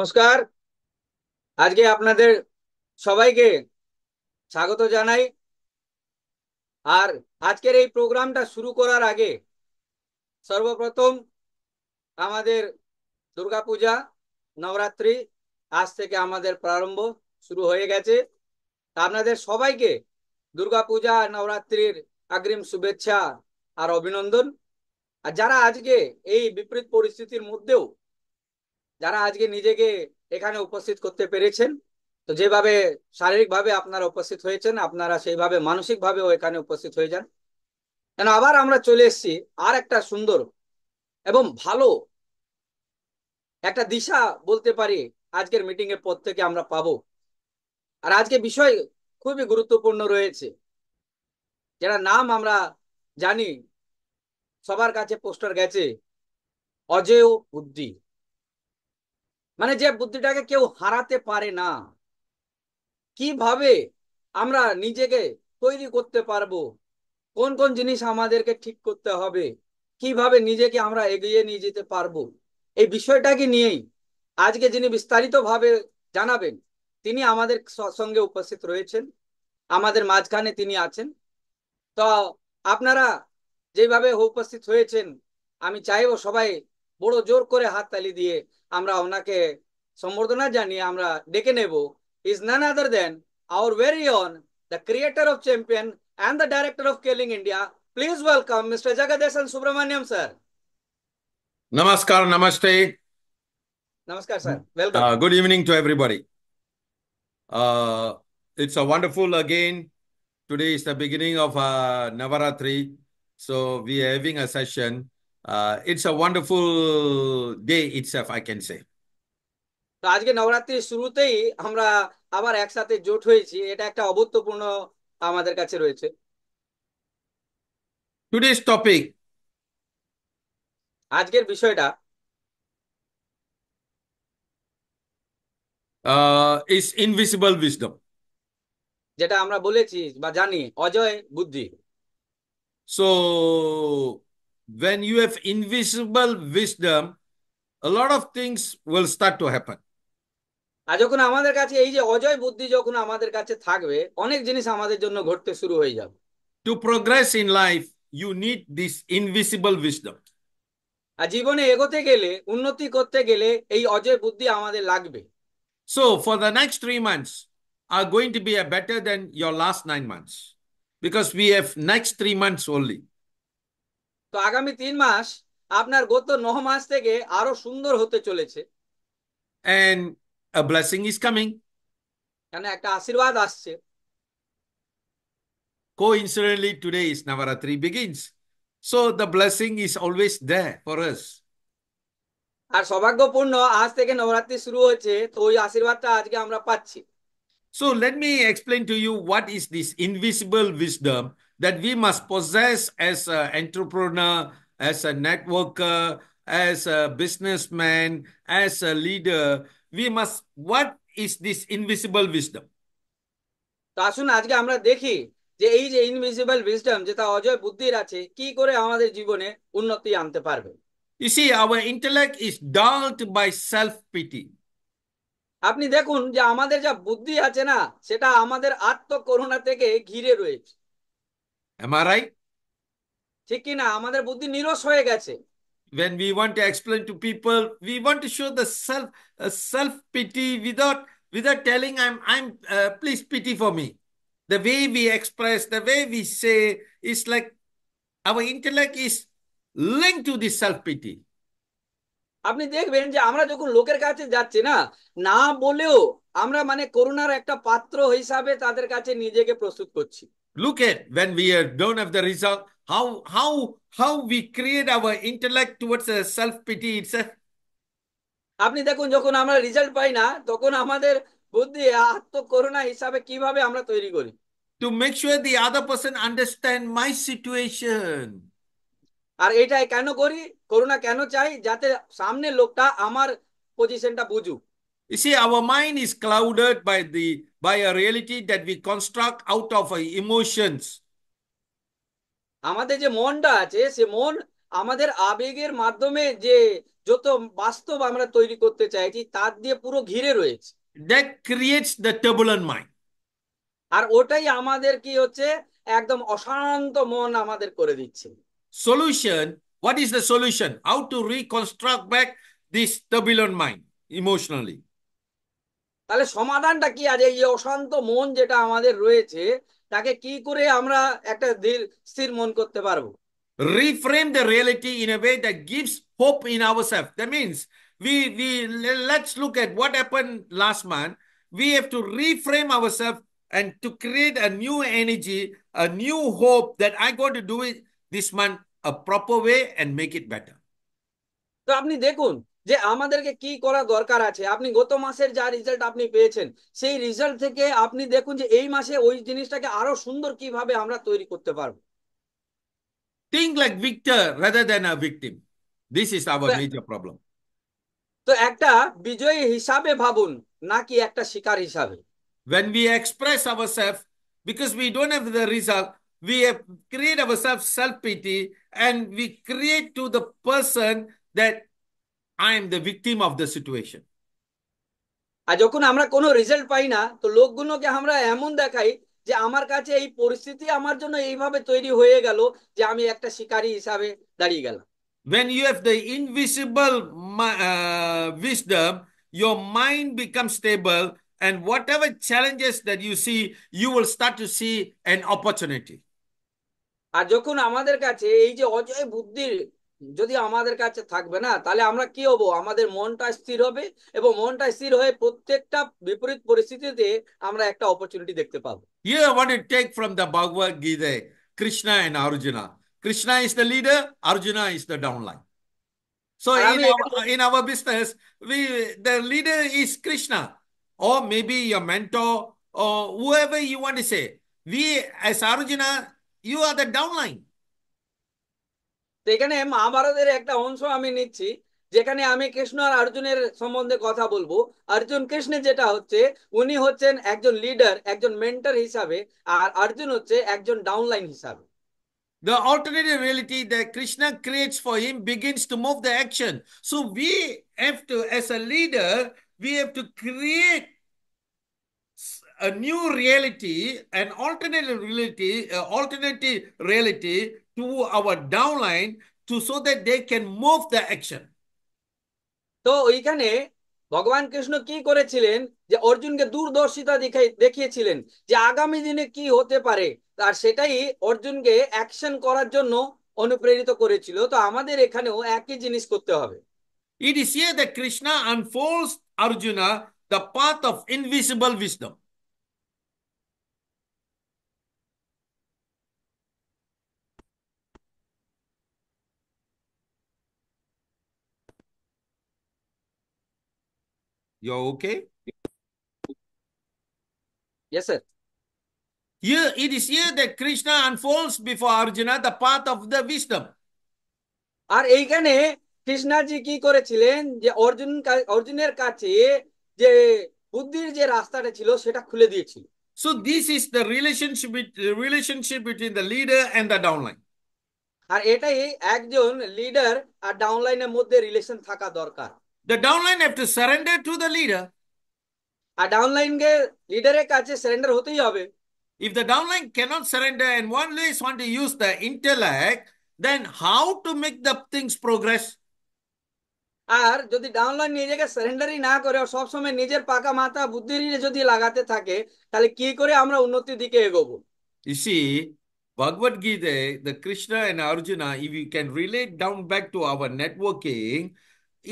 নমস্কার। আজকে আপনাদের সবাইকে স্বাগত জানাই। আর আজকের এই প্রোগ্রামটা শুরু করার আগে সর্বপ্রথম আমাদের দুর্গাপূজা, নবরাত্রি আজ থেকে আমাদের প্রারম্ভ শুরু হয়ে গেছে। তা আপনাদের সবাইকে দুর্গাপূজা আর নবরাত্রির অগ্রিম শুভেচ্ছা আর অভিনন্দন। আর যারা আজকে এই বিপরীত পরিস্থিতির মধ্যেও যারা আজকে নিজেকে এখানে উপস্থিত করতে পেরেছেন, তো যেভাবে শারীরিকভাবে আপনারা উপস্থিত হয়েছেন আপনারা সেইভাবে মানসিকভাবেও এখানে উপস্থিত হয়ে যান। কেন আবার আমরা চলে এসেছি আর একটা সুন্দর এবং ভালো একটা দিশা বলতে পারি আজকের মিটিং এর পর থেকে আমরা পাবো। আর আজকে বিষয় খুবই গুরুত্বপূর্ণ রয়েছে, যেটা নাম আমরা জানি, সবার কাছে পোস্টার গেছে, অজেয় বুদ্ধি। মানে যে বুদ্ধিটাকে কেউ হারাতে পারে না। কিভাবে আমরা নিজেকে তৈরি করতে পারবো, কোন কোন জিনিস আমাদেরকে ঠিক করতে হবে, কিভাবে নিজেকে আমরা এগিয়ে নিয়ে যেতে পারবো, এই বিষয়টাকে নিয়েই আজকে যিনি বিস্তারিত ভাবে জানাবেন তিনি আমাদের সঙ্গে উপস্থিত রয়েছেন, আমাদের মাঝখানে তিনি আছেন। তো আপনারা যেভাবে উপস্থিত হয়েছেন আমি চাইবো সবাই বড় জোর করে হাততালি দিয়ে আমরা ওনাকে সম্বর্ধনা জানিয়ে আমরা ডেকে নেব। Is none other than our very own, the creator of champion and the director of Scaling India. Please welcome Mr. Jagadesan Subramaniam, sir. Namaskar, namaste. Namaskar, sir. Welcome. Good evening to everybody. Uh, it's a wonderful again. Today is the beginning of Navaratri. So we are having a session. It's a wonderful day itself, I can say. তো আজকে নবরাত্রির শুরুতেই আমরা আবার একসাথে জোট হয়েছি, এটা একটা অভূতপূর্ণ আমাদের কাছে রয়েছে। Today's topic আজকের বিষয়টা is invisible wisdom. যেটা আমরা বলেছি বা জানি, অজয় বুদ্ধি। So when you have invisible wisdom, a lot of things will start to happen. আর যখন আমাদের কাছে এই যে অজয় বুদ্ধি যখন আমাদের কাছে থাকবে, অনেক জিনিস আমাদের জন্য ঘটতে শুরু হয়ে যাবে। To progress in life, you need this invisible wisdom. আর জীবনে এগোতে গেলে, উন্নতি করতে গেলে এই অজয় বুদ্ধি আমাদের লাগবে। So for the next 3 months are going to be a better than your last 9 months because we have next 3 months only. তো আগামী 3 মাস আপনার গত 9 মাস থেকে আরো সুন্দর হতে চলেছে। And a blessing is coming. কেন একটা আশীর্বাদ আসছে। Coincidentally, today is Navaratri begins. So the blessing is always there for us. আর সৌভাগ্যপূর্ণ আজ থেকে নবরাত্রি শুরু হচ্ছে, তো ওই আশীর্বাদটা আজকে আমরা পাচ্ছি। So let me explain to you what is this invisible wisdom that we must possess as an entrepreneur, as a networker, as a businessman, as a leader. We must, what is this invisible wisdom? তো আসুন আজকে আমরা দেখি যে এই যে invisible wisdom যেটা অজয় বুদ্ধির আছে, কি করে আমাদের জীবনে উন্নতি আনতে পারবে। You see, our intellect is dulled by self-pity. আপনি দেখুন যে আমাদের যা বুদ্ধি আছে না, সেটা আমাদের আত্মকরুণা থেকে ঘিরে রয়েছে। Am I right? ঠিক কি না? আমাদের বুদ্ধি নিরস হয়ে গেছে। When we want to explain to people, we want to show the self-pity without telling I'm please pity for me. The way we express, the way we say is like our intellect is linked to this self-pity. আপনি দেখবেন যে আমরা যখন লোকের কাছে যাচ্ছি না, না বলেও আমরা মানে করুণার একটা পাত্র হিসাবে তাদের কাছে নিজেকে প্রস্তুত করছি। Look at when we don't have the result, how we create our intellect towards a self-pity itself. আপনি দেখুন যখন আমরা রেজাল্ট পাই না, তখন আমাদের বুদ্ধি আত্মকরুণা হিসাবে কিভাবে আমরা তৈরি করি। To make sure the other person understand my situation. আর এটাই কেন করি, করুণা কেন চাই, যাতে সামনের লোকটা আমার পজিশনটা বুঝুক। You see, our mind is clouded by a reality that we construct out of our emotions. আমাদের যে মনটা আছে সে মন আমাদের আবেগের মাধ্যমে যে যত বাস্তব আমরা তৈরি করতে চাইছি তার দিয়ে পুরো ঘিরে রয়েছে। That creates the turbulent mind. আর ওটাই আমাদের কি হচ্ছে, একদম অশান্ত মন আমাদের করে দিচ্ছে। Solution, what is the solution? How to reconstruct back this turbulent mind emotionally? তাহলে সমাধানটা কি? আজ এই যে অশান্ত মন যেটা আমাদের রয়েছে, তাকে কি করে আমরা একটা ধীর স্থির মন করতে পারবো? Reframe the reality in a way that gives hope in ourselves. That means let's look at what happened last month. We have to reframe ourselves and to create a new energy, a new hope that I'm going to do it this month a proper way and make it better. তো আপনি দেখুন যে আমাদেরকে কি করা দরকার আছে। আপনি গত মাসের যা রেজাল্ট আপনি পেয়েছেন, সেই রেজাল্ট থেকে আপনি দেখুন যে এই মাসে ওই জিনিসটাকে আরো সুন্দর কিভাবে আমরা তৈরি করতে পারবো। Think like victor rather than a victim. This is our তো major problem. তো একটা বিজয়ী হিসাবে ভাবুন, নাকি একটা শিকার হিসাবে। When we express ourselves, because we don't have the result, we have create ourselves self-pity and we create to the person that I am the victim of the situation. আর যখন আমরা কোনো রেজাল্ট পাই না, তো লোকগুলোকে আমরা এমন দেখাই যে আমার কাছে এই পরিস্থিতি আমার জন্য এইভাবে তৈরি হয়ে গেল যে আমি একটা শিকারী হিসাবে দাঁড়িয়ে গেলাম। When you have the invisible wisdom, your mind becomes stable, and whatever challenges that you see, you will start to see an opportunity. আর যখন আমাদের কাছে এই যে অজয় বুদ্ধির যদি আমাদের কাছে থাকবে না, তাহলে আমরা কি হব? আমাদের মনটা স্থির হবে, এবং মনটা স্থির হয়ে প্রত্যেকটা বিপরীত পরিস্থিতিতে আমরা একটা অপরচুনিটি দেখতে পাবো। Here, I want to take from the Bhagavad Gita Krishna and Arjuna. Krishna is the leader, Arjuna is the downline. So আর আমি এখানে in our business, the leader is Krishna, or maybe your mentor, or whoever you want to say. We as Arjuna, you are the downline. তো এখানে মহাভারতের একটা অংশ আমি নিচ্ছি, যেখানে আমি কৃষ্ণ আর অর্জুনের সম্বন্ধে কথা বলবো। অর্জুন কৃষ্ণের যেটা হচ্ছে, উনি হচ্ছেন একজন লিডার, একজন মেন্টর হিসাবে, আর অর্জুন হচ্ছে একজন ডাউনলাইন হিসাবে। The alternative reality that Krishna creates for him begins to move the action. So we have to, as a leader, we have to create a new reality, an alternative reality to our downline, to so that they can move the action. তো ওইখানে ভগবান কৃষ্ণ কি করেছিলেন, যে অর্জুনকে দূরদর্শিতা দেখিয়েছিলেন যে আগামী দিনে কি হতে পারে, আর সেটাই অর্জুনকে অ্যাকশন করার জন্য অনুপ্রেরিত করেছিল। তো আমাদের এখানেও একই জিনিস করতে হবে। It is here that Krishna unfolds Arjuna the path of invisible wisdom. You're okay? Yes sir. Here, it is here that Krishna unfolds before Arjuna the path of the wisdom. আর এইখানে কৃষ্ণাজি কি করেছিলেন, যে অর্জুনের কাছে যে বুদ্ধির যে রাস্তাটা ছিল সেটা খুলে দিয়েছিল। So this is the relationship between the leader and the downline. আর এটাই একজন লিডার আর ডাউনলাইনের মধ্যে রিলেশন থাকা দরকার। The downline have to surrender to the leader. আর ডাউনলাইনকে লিডারের কাছে সারেন্ডার হতেই হবে। If the downline cannot surrender and always want to use the intellect, then how to make the things progress? আর যদি downline নিজেকে সারেন্ডারই না করে সবসময় নিজের পাকা মাথা বুদ্ধির যদি লাগাতে থাকে, তাহলে কি করে আমরা উন্নতির দিকে এগোবো? You see, Bhagavad Gita, the Krishna and Arjuna, if you can relate down back to our networking,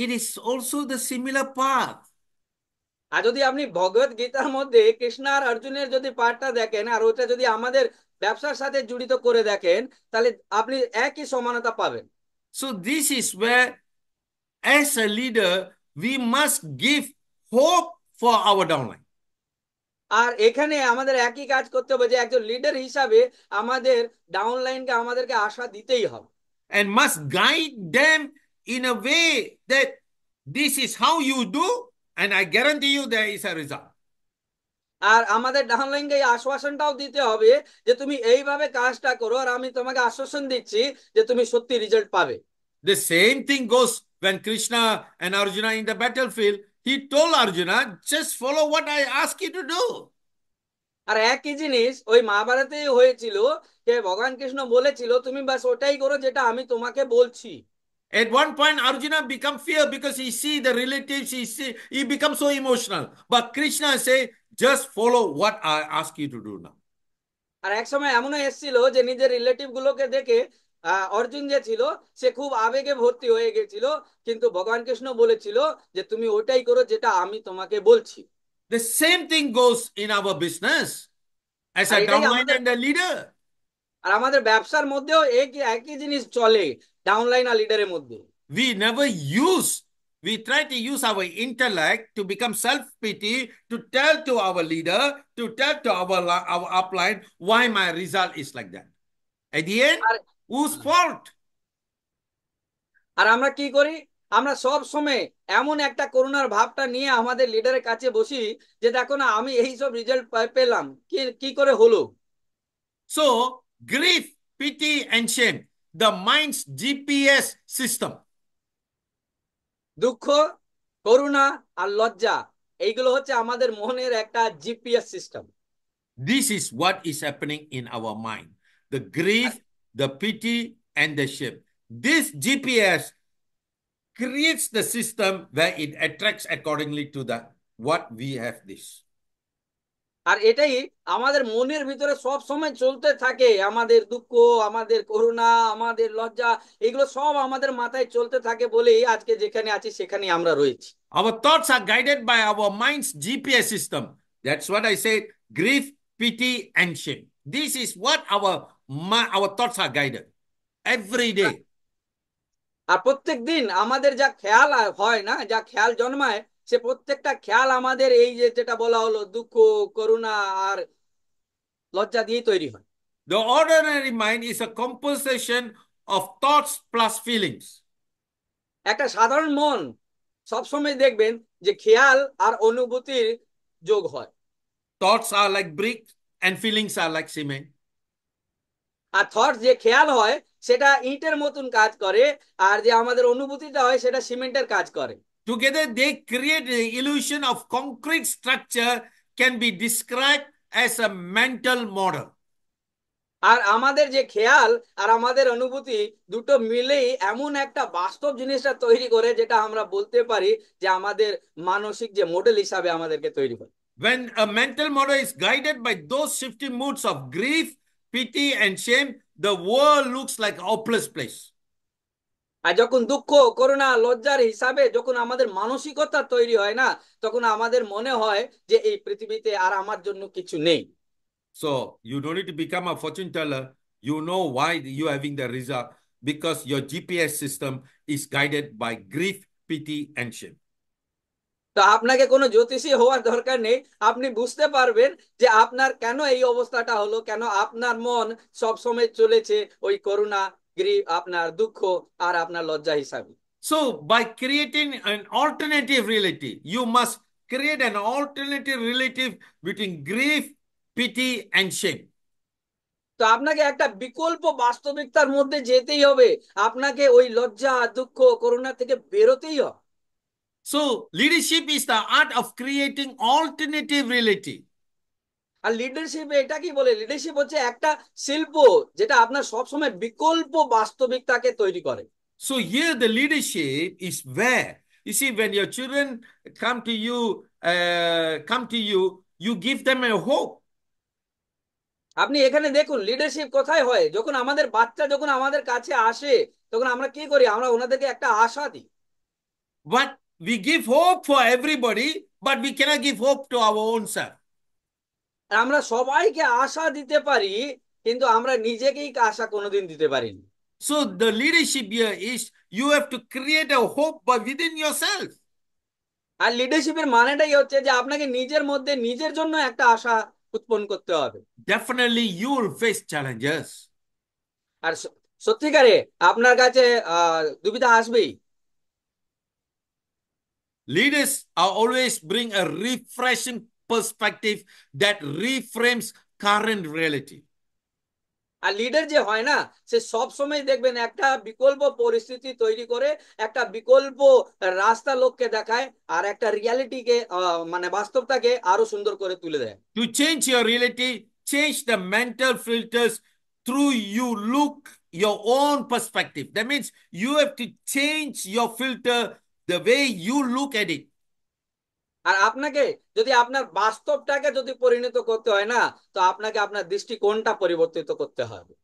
it is also the similar path. আর যদি আপনি ভগবত গীতার মধ্যে কৃষ্ণ আর অর্জুনের যদি পাঠটা দেখেন, আর ওটা যদি আমাদের ব্যবসার সাথে জড়িত করে দেখেন, তাহলে আপনি একই সমানতা পাবেন। So this is where, as a leader, we must give hope for our downline আর এখানে আমাদের একই কাজ করতে হবে, যে একজন লিডার হিসাবে আমাদের ডাউনলাইনকে আমাদেরকে আশা দিতেই হবে। and must guide them in a way that this is how you do, and I guarantee you there is a result. আর আমাদের ডাউনলাইনকে এই আশ্বাসনটাও দিতে হবে যে তুমি এইভাবে কাজটা করো, আর আমি তোমাকে আশ্বাসন দিচ্ছি যে তুমি সত্যি রেজাল্ট পাবে। The same thing goes when Krishna and Arjuna in the battlefield, he told Arjuna, just follow what I ask you to do. আর একই জিনিস ওই মহাভারতেই হয়েছিল, যে ভগবান কৃষ্ণ বলেছিল তুমি বাস ওটাই করো যেটা আমি তোমাকে বলছি। At one point, Arjuna become fear because he see the relatives, he becomes so emotional. But Krishna say, just follow what I ask you to do now. আর এক সময় এমনও এসেছিল যে নিজের রিলেটিভ গুলোকে দেখে অর্জুন যে ছিল সে খুব আবেগে ভর্তি হয়ে গেছিল, কিন্তু ভগবান কৃষ্ণ বলেছিল যে তুমি ওটাই করো যেটা আমি তোমাকে বলছি। The same thing goes in our business as R a এটাই downline আমাদের, and a leader. আর আমাদের ব্যবসার মধ্যেও একই একই জিনিস চলে ডাউনলাইন আর লিডারের মধ্যে। We never use, we try to use our intellect to become self-pity, to tell to our leader, to tell to our upline why my result is like that. At the end, R whose fault? আর আমরা কি করি, আমরা সব সময় এমন একটা করুণার ভাবটা নিয়ে আমাদের লিডারের কাছে বসি যে দেখো না আমি এই সব রেজাল্ট পেলাম, কি কি করে হলো। So, grief, pity, and shame, the mind's GPS system. দুঃখ, করুণা আর লজ্জা, এইগুলো হচ্ছে আমাদের মনের একটা GPS system. This is what is happening in our mind. The grief, the pity, and the shame. This GPS creates the system where it attracts accordingly to the what we have this. আর এটাই আমাদের মনের ভিতরে সব সময় চলতে থাকে, আমাদের দুঃখ, আমাদের করুণা, আমাদের লজ্জা, এগুলো সব আমাদের মাথায় চলতে থাকে বলেই আজকে যেখানে আছি সেখানে আমরা রয়েছি। Our thoughts are guided by our mind's GPS system. That's what I said, grief, pity, and shame. This is what our thoughts are guided every day. আর প্রত্যেক দিন আমাদের যা খেয়াল হয় না, যা খেয়াল জন্মায়, সে প্রত্যেকটা খেয়াল আমাদের এই যে যেটা বলা হলো দুঃখ, করুণা আর লজ্জা দিয়েই তৈরি হয়। The ordinary mind is a composition of thoughts plus feelings. একটা সাধারণ মন সবসময় দেখবেন যে খেয়াল আর অনুভূতির যোগ হয়। Thoughts are like bricks and feelings are like cement. আর থটস যে খেয়াল হয় সেটা ইটের মতন কাজ করে, আর যে আমাদের অনুভূতিটা হয় সেটা সিমেন্টের কাজ করে। Together, they create the illusion of concrete structure can be described as a mental model. আর আমাদের যে খেয়াল আর আমাদের অনুভূতি দুটো মিলেই এমন একটা বাস্তব জিনিসটা তৈরি করে যেটা আমরা বলতে পারি যে আমাদের মানসিক যে মডেল হিসাবে আমাদেরকে তৈরি করে। When a mental model is guided by those shifting moods of grief, pity, and shame, the world looks like a hopeless place. আর যখন দুঃখ, করুণা, লজ্জার হিসাবে যখন আমাদের মানসিকতা তৈরি হয় না, তখন আমাদের মনে হয় যে এই পৃথিবীতে আর আমার জন্য কিছু নেই। So you don't need to become a fortune teller. You know why you're having the result because your GPS system is guided by grief, pity, and shame. তো আপনাকে কোনো জ্যোতিষী হওয়ার দরকার নেই, আপনি বুঝতে পারবেন যে আপনার কেন এই অবস্থাটা হলো, কেন আপনার মন সব সময় চলেছে ওই করুণা, গ্রিফ, আপনার দুঃখ আর আপনার লজ্জা হিসাবে। So by creating an alternative reality, you must create an alternative relative between grief, pity, and shame. তো আপনাকে একটা বিকল্প বাস্তবিকতার মধ্যে যেতেই হবে, আপনাকে ওই লজ্জা, দুঃখ, করুণা থেকে বেরোতেই হবে। So leadership is the art of creating alternative reality. আর লিডারশিপ এটা কি বলে, লিডারশিপ হচ্ছে একটা শিল্প যেটা আপনার সবসময় বিকল্প বাস্তবিকতাকে তৈরি করে। So here the leadership is where you see when your children come to you, you give them a hope. আপনি এখানে দেখুন লিডারশিপ কোথায় হয়, যখন আমাদের বাচ্চা যখন আমাদের কাছে আসে তখন আমরা কি করি, আমরা ওনাদেরকে একটা আশা দিই। But we give hope for everybody, but we cannot give hope to our own self. আর আমরা সবাইকে আশা দিতে পারি, কিন্তু আমরা নিজেকেই আশা কোনোদিন দিতে পারিনি। So the leadership here is you have to create a hope but within yourself. আর লিডারশিপের মানেটাই হচ্ছে যে আপনাকে নিজের মধ্যে নিজের জন্য একটা আশা উৎপন্ন করতে হবে। Definitely you will face challenges. আর সত্যিকারে আপনার কাছে দুবিধা আসবেই। Leaders are always bring a refreshing perspective that reframes current reality. আর লিডার যে হয় না, সে সব সময় দেখবেন একটা বিকল্প পরিস্থিতি তৈরি করে, একটা বিকল্প রাস্তা লোককে দেখায়, আর একটা রিয়ালিটিকে মানে বাস্তবটাকে আরো সুন্দর করে তুলে দেয়। To change your reality, change the mental filters through you look your own perspective. That means you have to change your filter the way you look at it. আর আপনাকে যদি আপনার বাস্তবটাকে যদি পরিণত করতে হয় না, তো আপনাকে আপনার দৃষ্টিকোণটা পরিবর্তিত করতে হবে।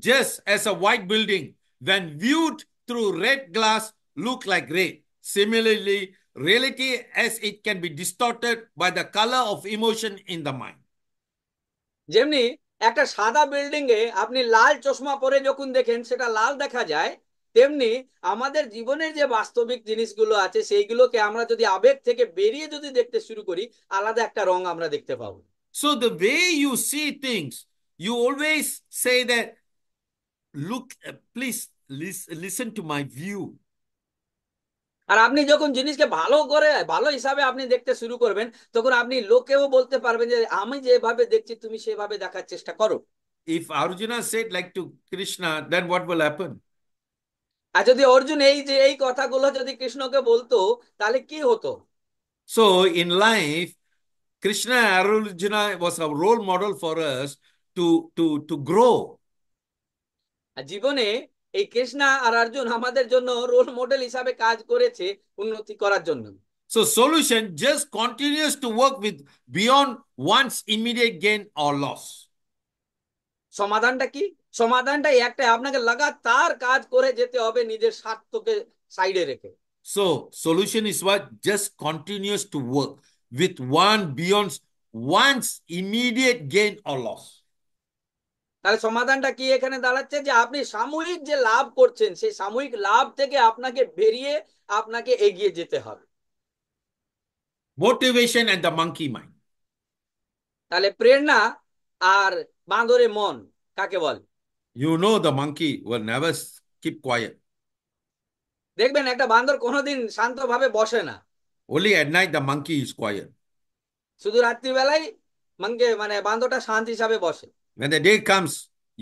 Just as a white building, when viewed through red glass, look like gray. Similarly, reality as it can be distorted by the color of emotion in the mind. যেমনি একটা সাদা বিল্ডিং এ আপনি লাল চশমা পরে যখন দেখেন সেটা লাল দেখা যায়, তেমনি আমাদের জীবনের যে বাস্তবিক জিনিসগুলো আছে সেইগুলোকে আমরা যদি আবেগ থেকে বেরিয়ে যদি দেখতে শুরু করি, আলাদা একটা রং আমরা দেখতে পাবো। So the way you see things, you always say that, look, please listen to my view. আর আপনি যখন জিনিসকে ভালো করে ভালো হিসাবে আপনি দেখতে শুরু করবেন, তখন আপনি লোকেও বলতে পারবেন যে আমি যেভাবে দেখছি তুমি সেভাবে দেখার চেষ্টা করো। If Arjuna said like to Krishna, then what will happen? আর যদি অর্জুন এই যে এই কথাগুলো যদি কৃষ্ণকে বলতো, তাহলে কি হতো? So in life, Krishna Arjuna was a role model for us to grow. আর জীবনে এই কৃষ্ণা আর অর্জুন আমাদের জন্য রোল মডেল হিসাবে কাজ করেছে উন্নতি করার জন্য। So solution just continues to work with beyond one's immediate gain or loss. সমাধানটা কি? সমাধানটা একটাই, আপনাকে লাগাতার কাজ করে যেতে হবে নিজের স্বার্থকে সাইডে রেখে। So solution is what? Just continues to work with one beyond one's immediate gain or loss. তাহলে সমাধানটা কি এখানে দাঁড়াচ্ছে? যে আপনি সাময়িক যে লাভ করছেন সেই সাময়িক লাভ থেকে আপনাকে বেরিয়ে আপনাকে এগিয়ে যেতে হবে। Motivation and the monkey mind. তাহলে প্রেরণা আর বাঁদরে মন কাকে বলে? You know the monkey will never keep quiet. দেখবেন একটা বান্দর কোনোদিন শান্তভাবে বসে না। Only at night the monkey is quiet. শুধু রাত্রিবেলায় মানে বান্দরটা শান্ত হিসাবে বসে। When the day comes,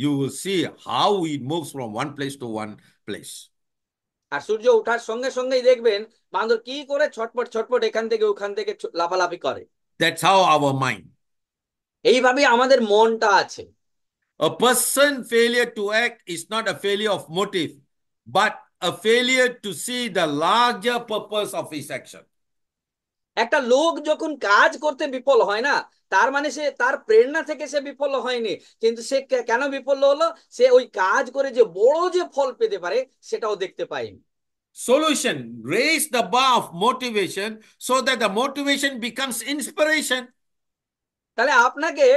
you will see how it moves from one place to one place. আর সূর্য ওঠার সঙ্গে সঙ্গেই দেখবেন বান্দর কি করে ছটপট ছটপট এখান থেকে ওখান থেকে লাফালাফি করে। That's how our mind. এইভাবেই আমাদের মনটা আছে। A person failure to act is not a failure of motive, but a failure to see the larger purpose of his action. একটা লোক যখন কাজ করতে বিফল হয় না, তার মানে সে তার প্রেরণা থেকে সে বিফল হয়নি, কিন্তু সে কেন বিফল হলো? সে ওই কাজ করে যে বড় যে ফল পেতে পারে সেটাও দেখতে পায়নি। Solution: raise the bar of motivation so that the motivation becomes inspiration. তাহলে আপনাকে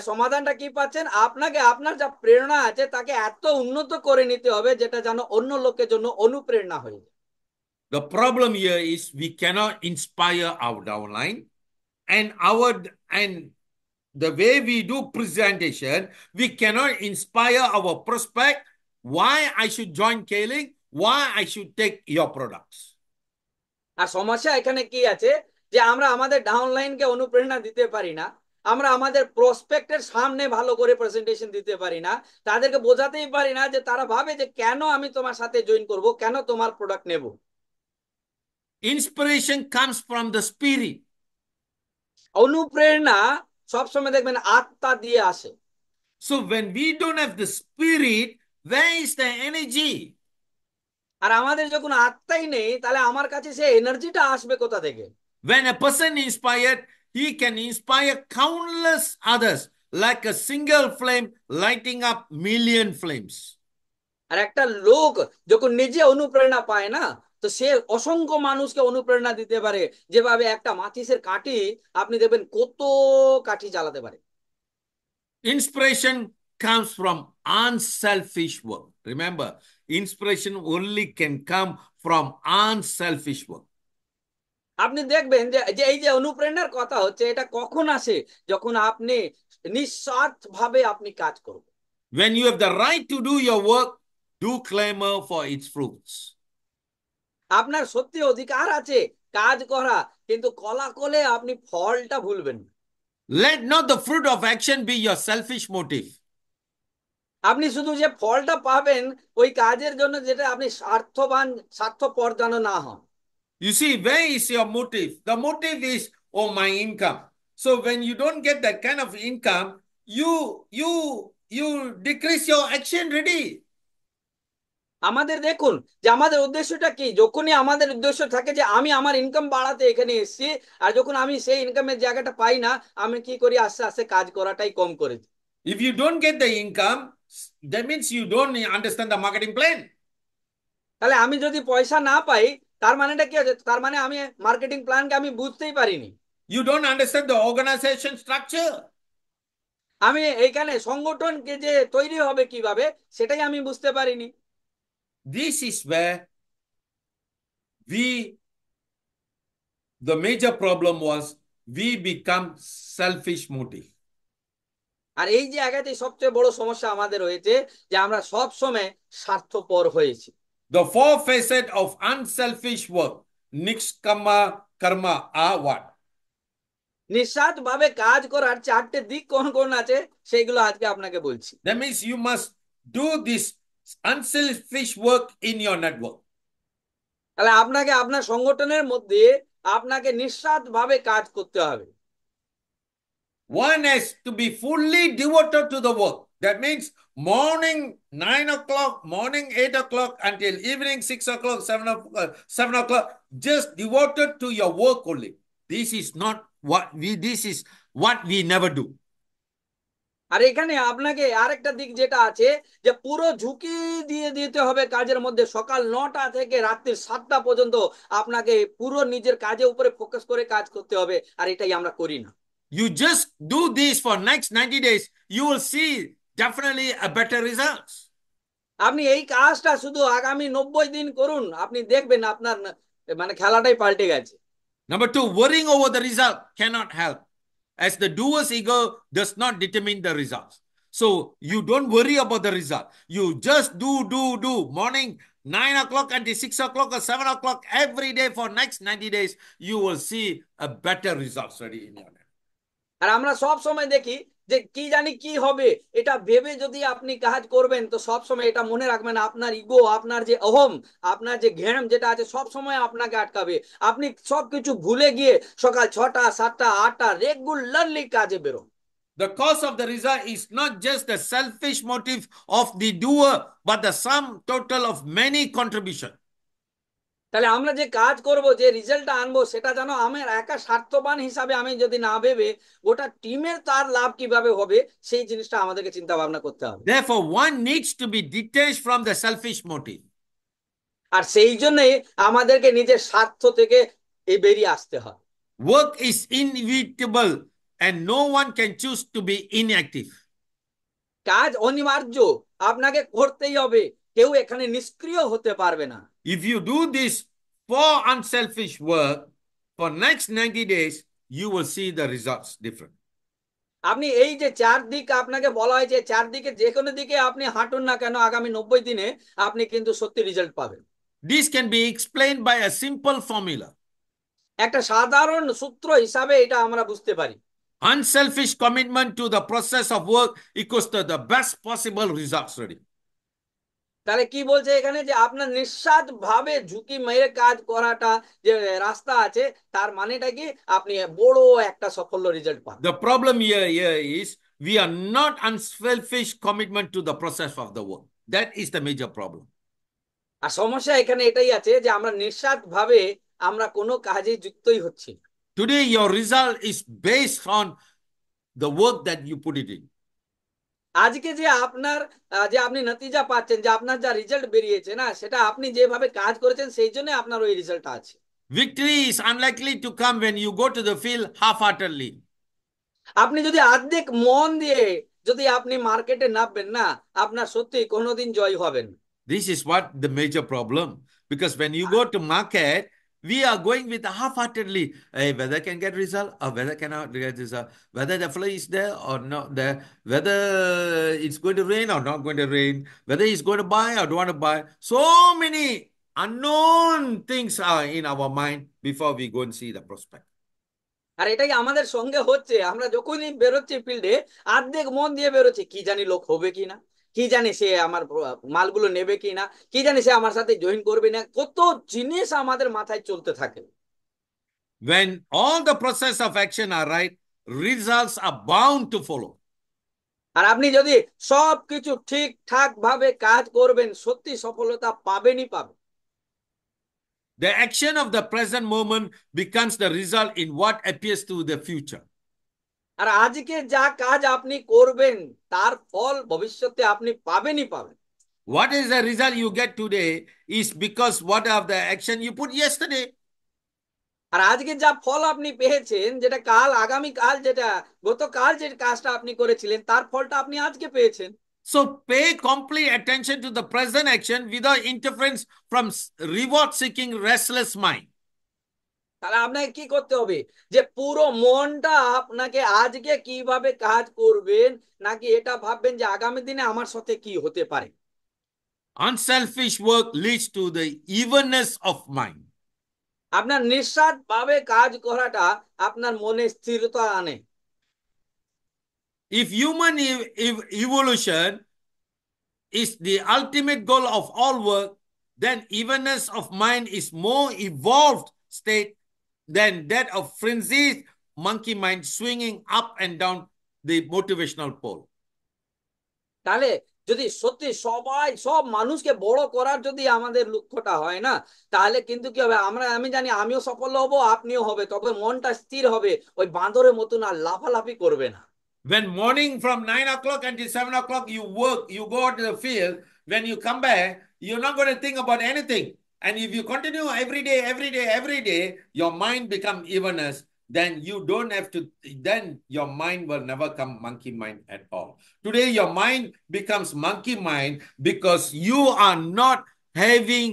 সমাধানটা কি পাচ্ছেন? আপনাকে আপনার যা প্রেরণা আছে তাকে এত উন্নত করে নিতে হবে যেটা যেন অন্য লোকের জন্য অনুপ্রেরণা হয়ে যায়। The problem here is we cannot inspire our downline, and the way we do presentation, we cannot inspire our prospect why I should join Kaling, why I should take your products. আর সমস্যা এখানে কি আছে? যে আমরা আমাদের ডাউনলাইনকে অনুপ্রেরণা দিতে পারি না, আমরা আমাদের প্রসপেক্টের সামনে ভালো করে প্রেজেন্টেশন দিতে পারি না, তাদেরকে বোঝাতেই পারি না যে তারা ভাবে যে কেন আমি তোমার সাথে জয়েন করব, কেন তোমার প্রোডাক্ট নেব। Inspiration comes from the spirit. অনুপ্রেরণা সবসময় দেখবেন আত্মা দিয়ে আসে। So when we don't have the spirit, where is the energy? আর আমাদের যখন আত্মাই নেই, তাহলে আমার কাছে সে এনার্জিটা আসবে কোথা থেকে? When a person inspired, he can inspire countless others like a single flame lighting up million flames. আর একটা লোক যখন নিজে অনুপ্রেরণা পায় না, তো সে অসংখ্য মানুষকে অনুপ্রেরণা দিতে পারে, যেভাবে একটা মাচিসের কাঠি আপনি দেখবেন কত কাঠি জ্বালাতে পারে। Inspiration comes from unselfish work. Remember, inspiration only can come from unselfish work. আপনি দেখবেন যে যে এই যে অনুপ্রেরণার কথা হচ্ছে, এটা কখন আসে? যখন আপনি নিঃস্বার্থ ভাবে আপনি কাজ করবেন। When you have the right to do your work, do clamor for its fruits. আপনার সত্যি অধিকার আছে কাজ করা, কিন্তু কলা কলে আপনি ফলটা ভুলবেন না। Let not the fruit of action be your selfish motive. আপনি শুধু যে ফলটা পাবেন ওই কাজের জন্য, যেটা আপনি স্বার্থবান, স্বার্থপর যেন না হন। You see, where is your motive? The motive is, oh, my income. So when you don't get that kind of income, you decrease your action ready. আমাদের দেখুন যে আমাদের উদ্দেশ্যটা কি, যখনই আমাদের উদ্দেশ্য থাকে যে আমি আমার ইনকাম বাড়াতে এখানে এসেছি, আর যখন আমি সেই ইনকামের জায়গাটা পাই না, আমি কি করি, আস্তে আস্তে কাজ করাটাই কম করে দিই। If you don't get the income, that means you don't understand the marketing plan. তাহলে আমি যদি পয়সা না পাই, তার মানেটা কি আছে, তার মানে আমি মার্কেটিং প্ল্যানকে আমি বুঝতেই পারিনি। You don't understand the organization structure. আমি এইখানে সংগঠনকে যে তৈরি হবে কিভাবে, সেটাই আমি বুঝতে পারিনি। This is where we, the major problem was we become selfish motive. আর এই যে জায়গাতেই সবচেয়ে বড় সমস্যা আমাদের হয়েছে, যে আমরা সব সময় স্বার্থপর হয়েছি। The four facets of unselfish work, nikshkama karma, are what? নিঃস্বার্থ ভাবে কাজ করার চারটে দিক কোন কোন আছে, সেইগুলো আজকে আপনাকে বলছি। That means you must do this unselfish work in your network. তাহলে আপনাকে আপনার সংগঠনের মধ্যে আপনাকে নিঃস্বার্থ ভাবে কাজ করতে হবে। One has to be fully devoted to the work. That means morning 9 o'clock, morning 8 o'clock until evening 6 o'clock, 7 o'clock, just devoted to your work only. This is not what we, this is what we never do. আর এখানে আপনাকে আরেকটা দিক যেটা আছে, যে পুরো ঝুঁকি দিয়ে দিতে হবে কাজের মধ্যে, সকাল 9টা থেকে রাত্রি 7টা পর্যন্ত আপনাকে পুরো নিজের কাজের উপরে ফোকাস করে কাজ করতে হবে, আর এটাই আমরা করি না। You just do this for next 90 days, you will see definitely a better results. আপনি এই কাজটা শুধু আগামী 90 দিন করুন, আপনি দেখবেন আপনার মানে খেলাটাই পাল্টে গেছে। Number two, worrying over the result cannot help, as the doer's ego does not determine the results. So you don't worry about the result. You just do. Morning 9 o'clock until 6 o'clock or 7 o'clock every day for next 90 days. You will see a better results already in your life. আর আমরা সব সময় দেখি যে কি জানি কি হবে, এটা ভেবে যদি আপনি কাজ করবেন, তো সব সময় এটা মনে রাখবেন, আপনার ইগো, আপনার যে অহম, আপনার যে ঘ্যাম যেটা আছে, সব সময় আপনাকে আটকাবে। আপনি সবকিছু ভুলে গিয়ে সকাল 6টা 7টা 8টা রেগুলারলি কাজে বেরোন। The cause of the result is not just the selfish motive of the doer, but the sum total of many contributions. তাহলে আমরা যে কাজ করব, যে রেজাল্টটা আনবো, সেটা যেন আমার একা স্বার্থবান হিসাবে আমি যদি না ভেবে গোটা টিমের তার লাভ কিভাবে হবে, সেই জিনিসটা আমাদেরকে চিন্তা ভাবনা করতে হবে। Therefore, one needs to be detached from the selfish motive. আর সেই জন্যই আমাদেরকে নিজের স্বার্থ থেকে এই বেরিয়ে আসতে হয়। Work is inevitable and no one can choose to be inactive. কাজ অনিবার্য, আপনাকে করতেই হবে, কেউ এখানে নিষ্ক্রিয় হতে পারবে না। If you do this for unselfish work for next 90 days, you will see the results different. আপনি এই যে চার দিক আপনাকে বলা হয়েছে, চারদিকে যে কোনো দিকে আপনি হাঁটুন না কেন, আগামী 90 দিনে আপনি কিন্তু সত্যি রেজাল্ট পাবেন। This can be explained by a simple formula. একটা সাধারণ সূত্র হিসাবে এটা আমরা বুঝতে পারি। Unselfish commitment to the process of work equals to the best possible results ready. তাহলে কি বলছে এখানে, যে আপনার নিঃস্বার্থ ভাবে ঝুঁকি মেরে কাজ করাটা যে রাস্তা আছে, তার মানেটা কি, আপনি বড় একটা সাফল্য রেজাল্ট পান। The problem here is we are not unselfish commitment to the process of the work. That is the major problem. আর সমস্যা এখানে এটাই আছে, যে আমরা নিঃস্বার্থ ভাবে আমরা কোনো কাজে যুক্তই হচ্ছি না। Today, your result is based on the work that you put it in. আজকে যে আপনার যে আপনি নতিজা পাচ্ছেন, যে আপনার যা রেজাল্ট বেরিয়েছে না, সেটা আপনি যেভাবে কাজ করেছেন সেই জন্য আপনার ওই রেজাল্টটা আছে। Victory is unlikely to come when you go to the field half-heartedly. আপনি যদি অর্ধেক মন দিয়ে যদি আপনি মার্কেটে নামবেন না, আপনার সত্যি কোনোদিন জয় হবেন না। This is what the major problem. Because when you go to market, we are going with half-heartedly. Hey, whether can get result or whether cannot get result. Whether the flow is there or not there. Whether it's going to rain or not going to rain. Whether he's going to buy or don't want to buy. So many unknown things are in our mind before we go and see the prospect. আর এটাই আমাদের সঙ্গে হচ্ছে, আমরা যখনই বেরোচ্ছি ফিল্ডে অর্ধেক মন দিয়ে বেরোচ্ছি, কি জানি লোক হবে কি না, কি জানি সে আমার মালগুলো নেবে কি না, কি জানি সে আমার সাথে জয়েন করবে না, কত জিনিস আমাদের মাথায় চলতে থাকে। When all the process of action are right, results are bound to follow. আর আপনি যদি সব কিছু ঠিকঠাক ভাবে কাজ করবেন, সত্যি সফলতা পাবেনই পাবেন। The action of the present moment becomes the result in what appears to the future. আর আজকে যা কাজ আপনি করবেন তার ফল ভবিষ্যতে আপনি পাবেনই পাবেন। What is the result you get today is because what of the action you put yesterday. আর আজকে যা ফল আপনি পেয়েছেন, যেটা কাল আগামী কাল যেটা গতকাল যে কাজটা আপনি করেছিলেন তার ফলটা আপনি আজকে পেয়েছেন। So pay complete attention to the present action without interference from reward seeking restless mind. তাহলে আপনাকে কি করতে হবে, যে পুরো মনটা আপনাকে আজকে কিভাবে কাজ করবেন, নাকি এটা ভাববেন যে আগামী দিনে আমার সাথে কি হতে পারে। Unselfish work leads to the evenness of mind. আপনার নিঃস্বার্থ ভাবে কাজ করাটা আপনার মনে স্থিরতা আনে। If human evolution is the ultimate goal of all work, then evenness of mind is more evolved state than that of frenzied monkey mind swinging up and down the motivational pole. তাহলে যদি সত্যি সবাই সব মানুষকে বড় করার যদি আমাদের লক্ষ্যটা হয় না, তাহলে কিন্তু কি হবে, আমি জানি আমিও সফল হব, আপনিও হবে, তবে মনটা স্থির হবে, ওই বাঁদরের মতন আর লাফালাফি করবে না। When morning from 9 o'clock until 7 o'clock you work, you go to the field. When you come back, you're not going to think about anything. And if you continue every day, every day, every day, your mind become evenness. Then you don't have to. Then your mind will never come monkey mind at all. Today your mind becomes monkey mind because you are not having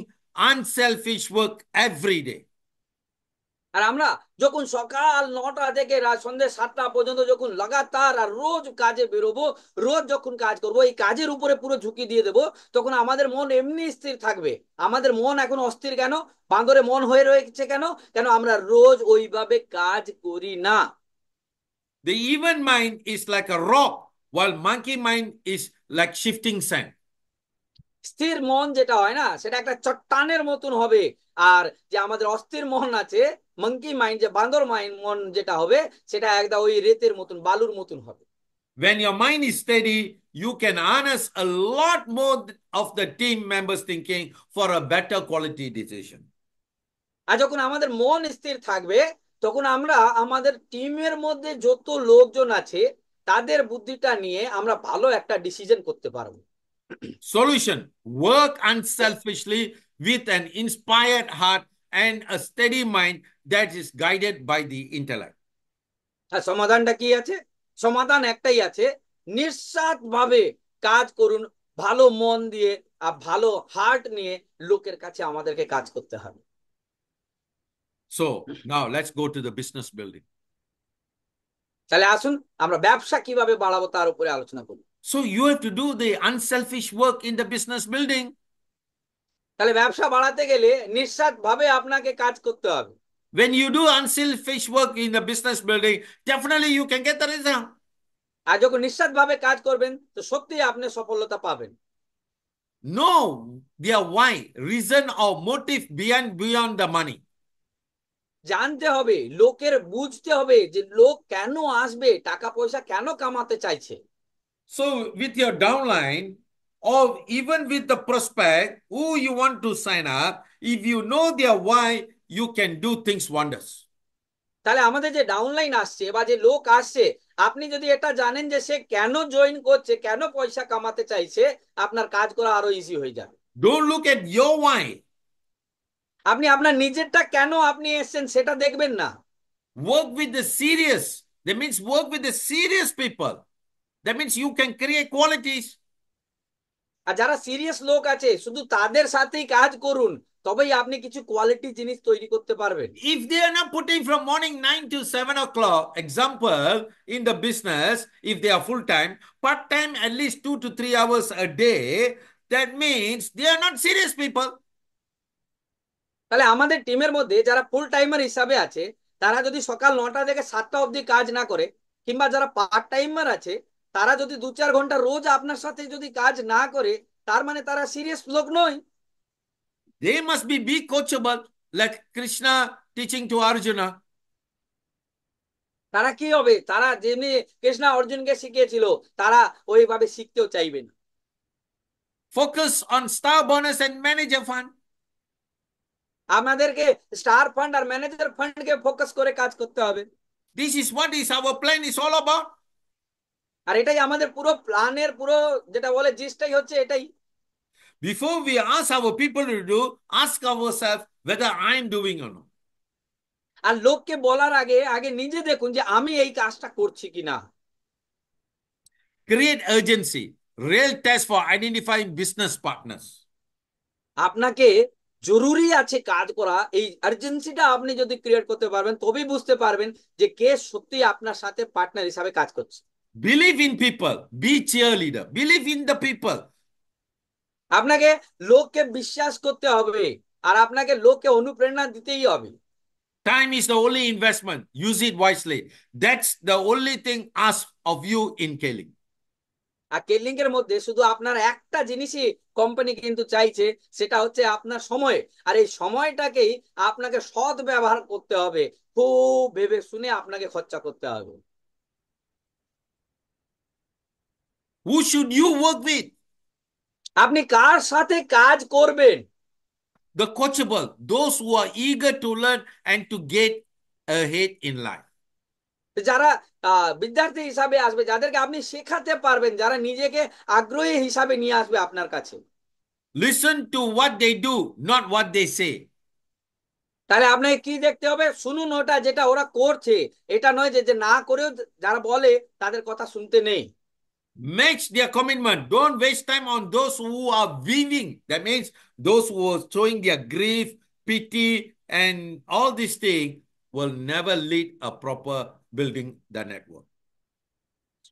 unselfish work every day. আর আমরা যখন সকাল 9টা থেকে রাত সন্ধ্যে 7টা পর্যন্ত যখন লাগাতার আর রোজ কাজে বেরোবো, রোজ যখন কাজ করব, এই কাজের উপরে পুরো ঝুঁকি দিয়ে দেবো, তখন আমাদের মন এমনি স্থির থাকবে। আমাদের মন এখন অস্থির কেন, বাঁদরে মন হয়ে রয়েছে কেন, কেন আমরা রোজ ওইভাবে কাজ করি না। The even mind is like a rock, while monkey mind is like shifting sand. স্থির মন যেটা হয় না, সেটা একটা চট্টানের মতন হবে। আর যে আমাদের অস্থির মন আছে, মাঙ্কি মাইন্ড, যে বান্দর মাইন্ড মন যেটা হবে, সেটা একদম ওই রেতের মতন, বালুর মতন হবে। When your mind is steady, you can harness a lot more of the team members' thinking for a better quality decision. আর যখন আমাদের মন স্থির থাকবে, তখন আমরা আমাদের টিমের মধ্যে যত লোকজন আছে তাদের বুদ্ধিটা নিয়ে আমরা ভালো একটা ডিসিশন করতে পারবো। Solution: work unselfishly with an inspired heart and a steady mind that is guided by the intellect. আর সমাধানটা কি আছে? সমাধান একটাই আছে, নিঃস্বার্থ ভাবে কাজ করুন, ভালো মন দিয়ে আর ভালো হার্ট নিয়ে লোকের কাছে আমাদেরকে কাজ করতে হবে। So now let's go to the business building. তাহলে আসুন আমরা ব্যবসা কিভাবে বাড়াবো তার উপরে আলোচনা করি। So you have to do the unselfish work in the business building. তাহলে ব্যবসা বাড়াতে গেলে নিঃস্বার্থ ভাবে আপনাকে কাজ করতে হবে। When you do unselfish work in the business building, definitely you can get the result. আর যখন নিঃস্বার্থ ভাবে কাজ করবেন তো সত্যিই আপনি সফলতা পাবেন। Know their why, reason, or motive beyond the money. জানতে হবে, লোকের বুঝতে হবে যে লোক কেন আসবে, টাকা পয়সা কেন কামাতে চাইছে। So, with your downline, or even with the prospect who you want to sign up, if you know their why, you can do things wonders. তাহলে আমাদের যে ডাউনলাইন আসছে বা যে লোক আসছে, আপনি যদি এটা জানেন যে সে কেন জয়েন করছে, কেন পয়সা কামাতে চাইছে, আপনার কাজ করা আরো ইজি হয়ে যাবে। Don't look at your why. আপনি আপনার নিজেরটা কেন আপনি এসেছেন সেটা দেখবেন না। Work with the serious. That means work with the serious people. That means you can create qualities. আর যারা সিরিয়াস লোক আছে শুধু তাদের সাথেই কাজ করুন, তবেই আপনি কিছু কোয়ালিটি জিনিস তৈরি করতে পারবেন। If they are not putting from morning 9 to 7 o'clock, example, in the business, if they are full time, part time at least 2 to 3 hours a day, that means they are not serious people. তাহলে আমাদের টিমের মধ্যে যারা ফুল timer হিসাবে আছে, তারা যদি সকাল 9টা থেকে 7টা অবধি কাজ না করে, কিংবা যারা পার্ট টাইমার আছে তারা যদি 2-4 ঘন্টা রোজ আপনার সাথে যদি কাজ না করে, তার মানে তারা সিরিয়াস লোক নয়। They must be coachable, like Krishna teaching to Arjuna. তারা কি হবে, তারা যেমনি কৃষ্ণা অর্জুনকে শিখিয়েছিল তারা ওইভাবে শিখতেও চাইবে না। Focus on star bonus and manager fund. আমাদেরকে স্টার ফান্ড আর ম্যানেজার ফান্ডকে ফোকাস করে কাজ করতে হবে। This is what is our plan is all about. আর এটাই আমাদের পুরো প্ল্যানের পুরো যেটা বলে জিসটাই হচ্ছে এটাই। Before we ask our people to do, ask ourselves whether I am doing or not. আর লোককে বলার আগে আগে নিজে দেখুন যে আমি এই কাজটা করছি কিনা। Create urgency. Real test for identifying business partners. আপনাকে জরুরি আছে কাজ করা, এই আর্জেন্সিটা আপনি যদি ক্রিয়েট করতে পারবেন তবেই বুঝতে পারবেন যে কে সত্যি আপনার সাথে পার্টনার হিসাবে কাজ করছে। Believe in people. Be cheerleader. Believe in the people. আপনাকে লোককে বিশ্বাস করতে হবে, আর আপনাকে লোককে অনুপ্রেরণা দিতেই হবে। Time is the only investment. Use it wisely. That's the only thing asked of you in Keling. আর কেলিং এর মধ্যে শুধু আপনার একটা জিনিসই কোম্পানি কিন্তু চাইছে, সেটা হচ্ছে আপনার সময়। আর এই সময়টাকেই আপনাকে সৎ ব্যবহার করতে হবে, খুব ভেবে শুনে আপনাকে খরচা করতে হবে। Who should you work with? আপনি কার সাথে কাজ করবেন? The coachable, those who are eager to learn and to get ahead in life. যারা বিদ্যার্থী হিসাবে আসবে, যাদেরকে আপনি শেখাতে পারবেন, যারা নিজেকে আগ্রহী হিসাবে নিয়ে আসবে আপনার কাছে। Listen to what they do, not what they say. তাহলে আপনাকে কি দেখতে হবে, শুনুন ওটা যেটা ওরা করছে, এটা নয় যে যে না করেও যারা বলে তাদের কথা শুনতে নেই। Match their commitment. Don't waste time on those who are weaving. That means those who are showing their grief, pity, and all these things will never lead a proper building the network.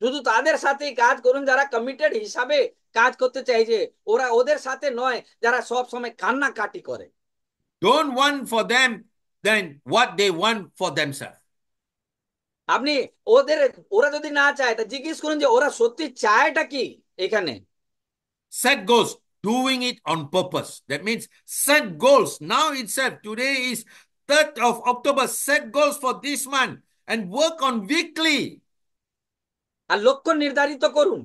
শুধু তাদের সাথেই কাজ করুন যারা committed হিসাবে কাজ করতে চাইছে, ওরা ওদের সাথে নয় যারা সব সময় কান্নাকাটি করে। Don't want for them than what they want for themselves. আপনি ওদের, ওরা যদি না চায় তা জিজ্ঞেস করুন যে ওরা সত্যি চায়টা কি এখানে। Set goals, doing it on purpose. That means set goals. Now itself, today is 3rd of October. Set goals for this month and work on weekly. আর লক্ষ্য নির্ধারিত করুন,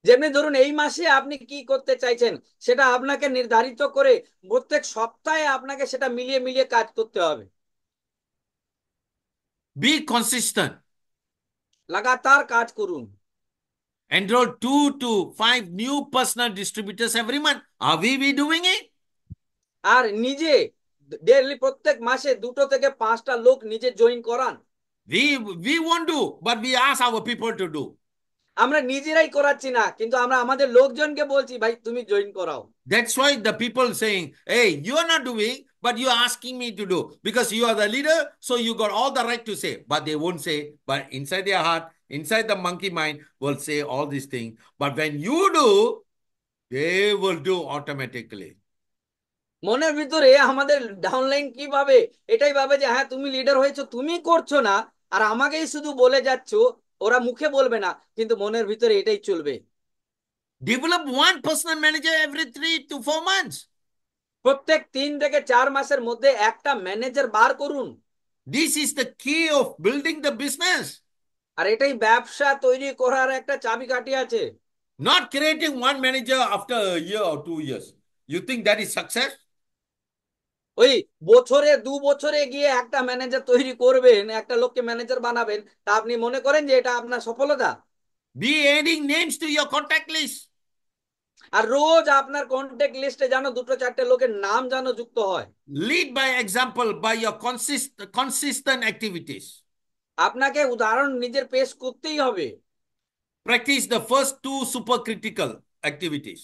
যেমনি ধরুন এই মাসে আপনি কি করতে চাইছেন সেটা আপনাকে নির্ধারিত করে প্রত্যেক সপ্তাহে আপনাকে সেটা মিলিয়ে মিলিয়ে কাজ করতে হবে। Be consistent. লাগাতার কাজ করুন। Enroll 2 to 5 new personal distributors every month. Are we doing it? আর নিজে ডেইলি প্রত্যেক মাসে 2 থেকে 5টা লোক নিজে জয়েন করান। We won't do, but we ask our people to do. আমরা নিজেরাই করাচ্ছি না, কিন্তু আমরা আমাদের লোকজনকে বলছি ভাই তুমি জয়েন করাও। That's why the people saying, hey, you are not doing, but you are asking me to do because you are the leader, so you got all the right to say. But they won't say, but inside their heart, inside the monkey mind will say all these things. But when you do, they will do automatically. মনের ভিতরে আমাদের downline কি ভাবে, এটাই ভাবে যে হ্যাঁ তুমি লিডার হয়েছো, তুমি করছো না আর আমাকেই শুধু বলে যাচ্ছ। ওরা মুখে বলবে না, কিন্তু মনের ভিতরে এটাই চলবে। Develop one personal manager every 3 to 4 months. প্রত্যেক 3 থেকে 4 মাসের মধ্যে একটা ম্যানেজার বার করুন। This is the key of building the business. আর এটাই ব্যবসা তৈরি করার একটা চাবিকাঠি আছে। Not creating one manager after a year or 2 years. You think that is success? ওই বছরে 2 বছরে গিয়ে একটা ম্যানেজার তৈরি করবেন, একটা লোককে ম্যানেজার বানাবেন, তা আপনি মনে করেন যে এটা আপনার সফলতা? Be adding names to your contact list. আর রোজ আপনার কন্ট্যাক্ট লিস্টে যেন 2-4টে লোকের নাম যেন যুক্ত হয়। Lead by example by your consistent activities. আপনাকে উদাহরণ নিজের পেশ করতেই হবে। Practice the first 2 supercritical activities.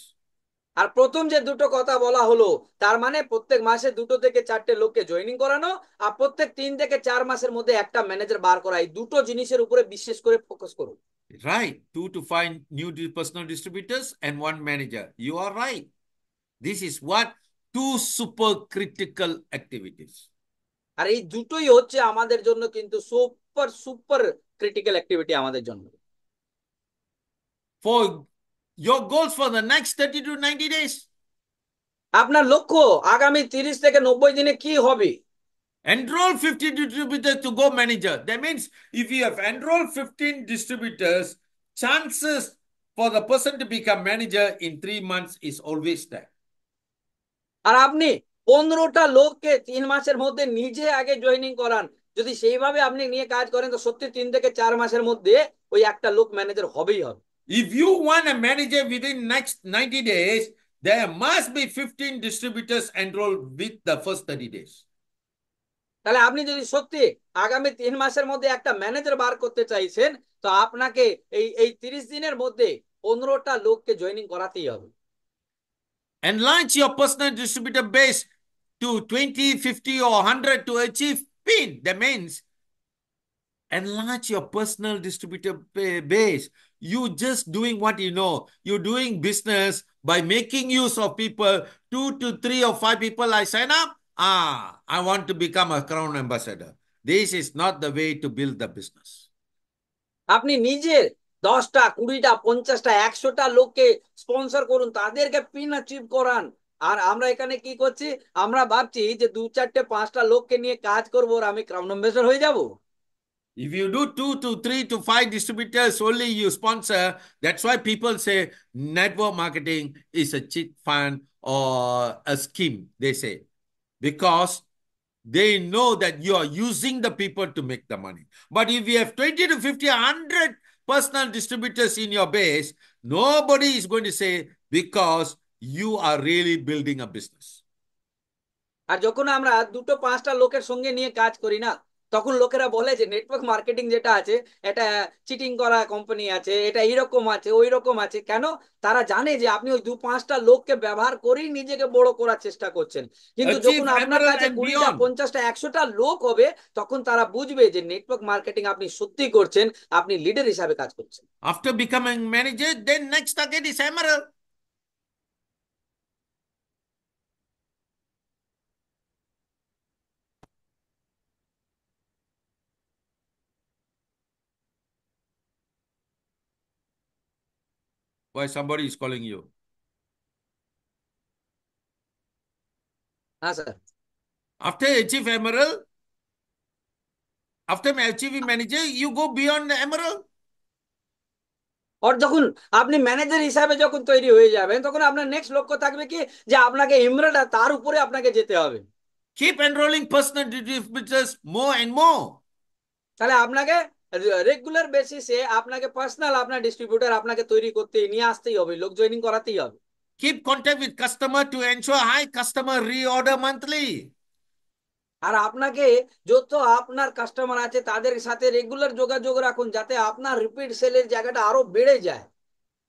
আর প্রথম যে দুটো কথা বলা হলো, তার মানে প্রত্যেক মাসে 2 থেকে 4টে লোককে জয়েনিং করানো, আর প্রত্যেক 3 থেকে 4 মাসের মধ্যে একটা ম্যানেজার বার করা, এই দুটো জিনিসের উপরে বিশেষ করে ফোকাস করুন। Right. 2 to 5 new personal distributors and one manager. You are right. This is what 2 supercritical activities. আর এই দুটোই হচ্ছে আমাদের জন্য কিন্তু সুপার সুপার ক্রিটিক্যাল অ্যাক্টিভিটি আমাদের জন্য। For your goals for the next 30 to 90 days, আপনার লক্ষ্য আগামী 30 থেকে 90 দিনে কি হবে? enroll 50 distributors to go manager. That means if you have enrolled 15 distributors, chances for the person to become manager in 3 months is always there. আর আপনি 15টা লোককে 3 মাসের মধ্যে নিজে আগে জয়েনিং করান, যদি সেইভাবে আপনি নিয়ে কাজ করেন তো সত্যি 3 থেকে 4 মাসের মধ্যে ওই একটা লোক ম্যানেজার হবেই হবে। If you want a manager within next 90 days, there must be 15 distributors enrolled with the first 30 days. তাহলে আপনি যদি সত্যি আগামী 3 মাসের মধ্যে একটা ম্যানেজার বার করতে চাইছেন, তো আপনাকে এই এই 30 দিনের মধ্যে 15টা লোককে জয়েনিং করাতেই হবে। Enlarge your personal distributor base to 20, 50, or 100 to achieve PIN. That means enlarge your personal distributor base. You just doing what you know. You're doing business by making use of people. 2 to 3 or 5 people I sign up. I want to become a crown ambassador. This is not the way to build the business. আপনি নিজের 10টা 20টা 50টা 100টা লোককে sponsor করুন, তাদেরকে pin achieve করান। আর আমরা এখানে কি করছি, আমরা ভাবছি যে 2 4 5টা লোককে নিয়ে কাজ করবো আর আমি ক্রাউন অ্যাম্বাসেডর হয়ে যাব। If you do 2 to 3 to 5 distributors only you sponsor, that's why people say network marketing is a cheat fund or a scheme, they say. Because they know that you are using the people to make the money. But if you have 20 to 50, 100 personal distributors in your base, nobody is going to say because you are really building a business. আর যখন আমরা 2 5টা লোকের সঙ্গে নিয়ে কাজ করি না, তখন লোকেরা বলে যে নেটওয়ার্ক মার্কেটিং যেটা আছে এটা চিটিং করা কোম্পানি আছে, এটা এইরকম আছে ওই রকম আছে। কেন? তারা জানে যে আপনি ওই 2 5টা লোককে ব্যবহার করেই নিজেকে বড় করার চেষ্টা করছেন। কিন্তু যখন Achieve আপনার emerald কাছে and 20টা beyond. 50টা 100টা লোক হবে, তখন তারা বুঝবে যে নেটওয়ার্ক মার্কেটিং আপনি সত্যি করছেন, আপনি লিডার হিসাবে কাজ করছেন। After becoming manager, then next target is emerald. Why somebody is calling you? হ্যাঁ sir. After achieve emerald, after achieving manager, you go beyond the emerald. আর যখন আপনি ম্যানেজার হিসাবে যখন তৈরি হয়ে যাবেন, তখন আপনার নেক্সট লক্ষ্য থাকবে কি, যে আপনাকে এমরাল্ড, তার উপরে আপনাকে যেতে হবে। Keep enrolling personal distributors more and more. তাহলে আপনাকে রেগুলার বেসিসে আপনাকে পার্সোনাল আপনার ডিস্ট্রিবিউটর আপনাকে তৈরি করতেই নিয়ে আসতেই হবে, লোক জয়েনিং করাতেই হবে। Keep contact with customer to ensure high customer reorder monthly. আর আপনাকে যত আপনার কাস্টমার আছে তাদের সাথে রেগুলার যোগাযোগ রাখুন, যাতে আপনার রিপিট সেলের জায়গাটা আরো বেড়ে যায়।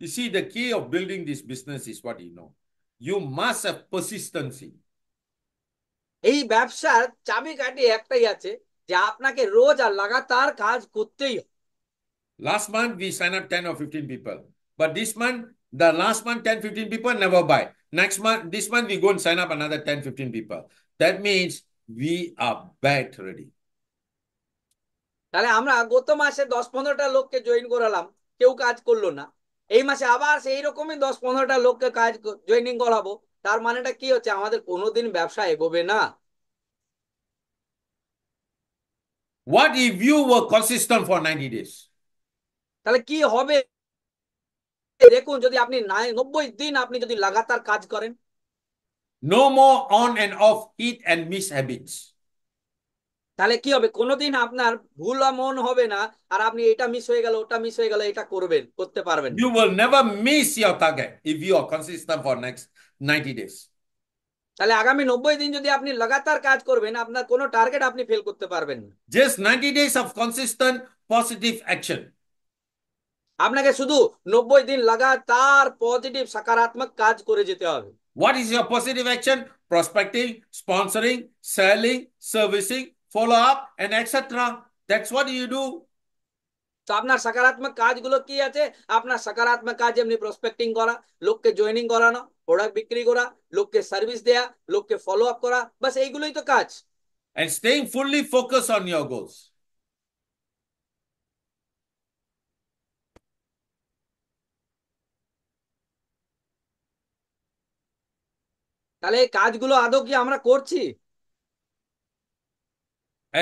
You see, the key of building this business is what you know. You must have persistency. এই ব্যবসার চাবিকাঠি একটাই আছে, যে আপনাকে রোজ আর লাগাতার কাজ করতেই হবে। Last month, we signed up 10 or 15 people. But this month, the last month, 10, 15 people never buy. Next month, this month, we go and sign up another 10, 15 people. That means we are bad ready. তাহলে আমরা গত মাসে 10 15টা লোককে join করালাম, কেউ কাজ করলো না। এই মাসে আবার সেই রকমই 10 15টা লোককে কাজ জয়েনিং করাবো। তার মানেটা কি হচ্ছে, আমাদের কোনোদিন ব্যবসা এগোবে না। What if you were consistent for 90 days? তাহলে কি হবে, দেখুন যদি আপনি 90 দিন আপনি যদি লাগাতার কাজ করেন, No more on and off hit and miss habits. তাহলে কি হবে, কোনোদিন আপনার ভুল মন হবে না। আর আপনি এটা মিস হয়ে গেল ওটা মিস হয়ে গেল এটা করতে পারবেন না। You will never miss your target if you are consistent for next 90 days. তাহলে আগামী 90 দিন যদি আপনি লাগাতার কাজ করবেন, আপনার কোনো টার্গেট আপনি ফেল করতে পারবেন না। Just 90 days of consistent positive action. আপনাকে শুধু 90 দিন লাগাতার পজিটিভ সকারাত্মক কাজ করে যেতে হবে। What is your positive action? Prospecting, sponsoring, selling, servicing, follow up, and etc. That's what you do. তো আপনার সকারাত্মক কাজগুলো কি আছে? আপনার সকারাত্মক কাজ এমনি প্রসপেক্টিং করা, লোককে জয়েনিং করানো, প্রোডাক্ট বিক্রি করা, লোককে সার্ভিস দেয়া, লোককে ফলো আপ করা, বাস এইগুলোই তো কাজ। and staying fully focused on your goals. তাহলে এই কাজগুলো আদৌ কি আমরা করছি?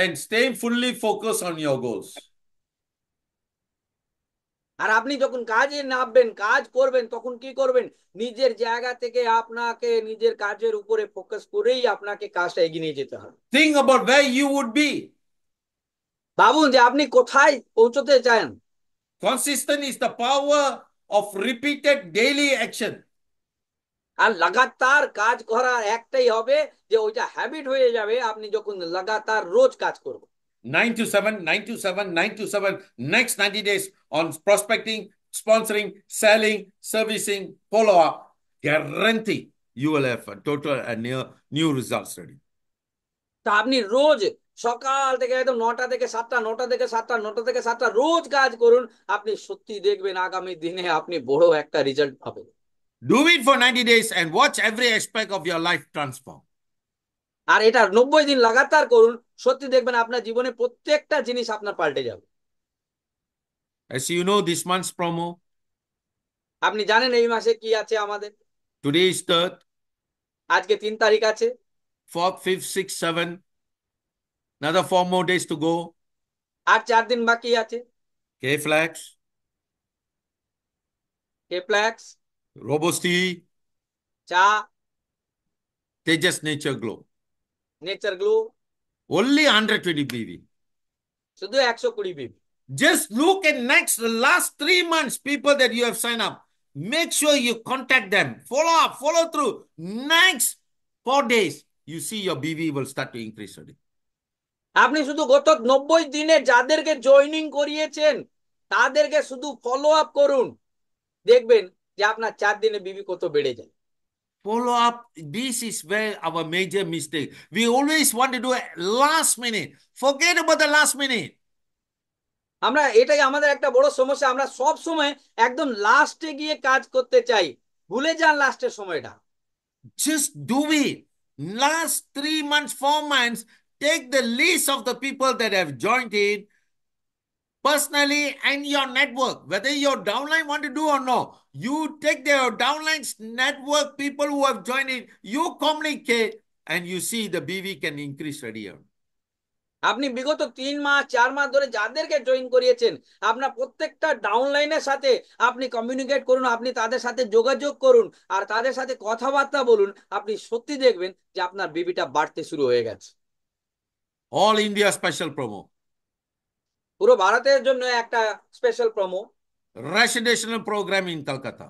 And staying fully focused on your goals. আর আপনি যখন কাজে নামবেন, কাজ করবেন, তখন কি করবেন? নিজের জায়গা থেকে আপনাকে নিজের কাজের উপরে ফোকাস করেই আপনাকে কাজটা এগিয়ে নিয়ে যেতে হবে। Think about where you would be. ভাবুন যে আপনি কোথায় পৌঁছতে চান। Consistent is the power of repeated daily action. আর লাগাতার কাজ করার একটাই হবে যে ওইটা হ্যাবিট হয়ে যাবে, আপনি যখন লাগাতার রোজ কাজ করবেন। 9 to 7, 9 to 7, 9 to 7, next 90 days on prospecting, sponsoring, selling, servicing, follow up. Guarantee you will have a total and new results ready. তা আপনি রোজ সকাল থেকে একদম 9টা থেকে 7টা, 9টা থেকে 7টা, 9টা থেকে 7টা রোজ কাজ করুন, আপনি সত্যি দেখবেন আগামী দিনে আপনি বড় একটা রেজাল্ট পাবেন। Do it for 90 days and watch every aspect of your life transform. আর এটা 90 দিন লাগাতার করুন, সত্যি দেখবেন আপনার জীবনে প্রত্যেকটা জিনিস আপনার পাল্টে যাবে। As you know, this month's promo, আপনি জানেন এই মাসে কি আছে আমাদের? today is 3rd, আজকে 3 তারিখ আছে। 4th, 5th, 6th, 7th, another 4 more days to go. আর 4 দিন বাকি আছে। K-Flax, কেপ্ল্যাক্স, Robusti, চা, Tejas Nature Glow. Nature glow, Only 120 BV. শুধু 120 বিবি। Just look at the last 3 months, people that you have signed up. Make sure you contact them. Follow up, follow through. Next 4 days, you see your BV will start to increase already. আপনি শুধু গত 90 দিনে যাদেরকে joining করিয়েছেন তাদেরকে শুধু follow up করুন, দেখবেন যে আপনার 4 দিনে বিবি কত বেড়ে যায়। Follow up. This is where our major mistake. We always want to do it last minute. Forget about the last minute. আমরা এটাই আমাদের একটা বড় সমস্যা, আমরা সব সময় একদম লাস্টে গিয়ে কাজ করতে চাই, ভুলে যান লাস্টের সময়টা। Just do it. Last 3 months, 4 months, take the list of the people that have joined in personally and your network, whether your downline want to do or no. You take their downlines network, people who have joined in, you communicate, and you see the BV can increase already. আপনি বিগত 3 মাস 4 মাস ধরে যাদেরকে join করিয়েছেন, আপনার প্রত্যেকটা ডাউনলাইনের সাথে আপনি communicate করুন, আপনি তাদের সাথে যোগাযোগ করুন, আর তাদের সাথে কথাবার্তা বলুন, আপনি সত্যি দেখবেন যে আপনার বিবিটা বাড়তে শুরু হয়ে গেছে। All India special promo. পুরো ভারতের জন্য একটা special promo, Residential program in Calcutta.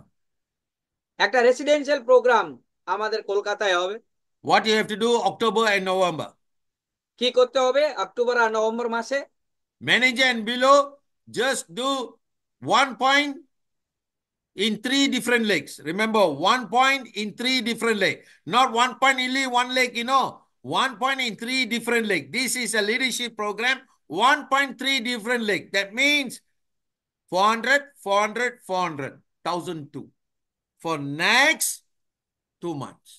একটা রেসিডেন্সিয়াল প্রোগ্রাম আমাদের কলকাতায় হবে। What you have to do October and November. কি করতে হবে? অক্টোবর আর নভেম্বর মাসে Manager and below, just do 1 point in 3 different legs. Remember, 1 point in 3 different legs. Not 1 point only one leg, 1 point in 3 different legs. This is a leadership program, 1.3 different legs. That means 400, 400, 400, 1,002 for next 2 months.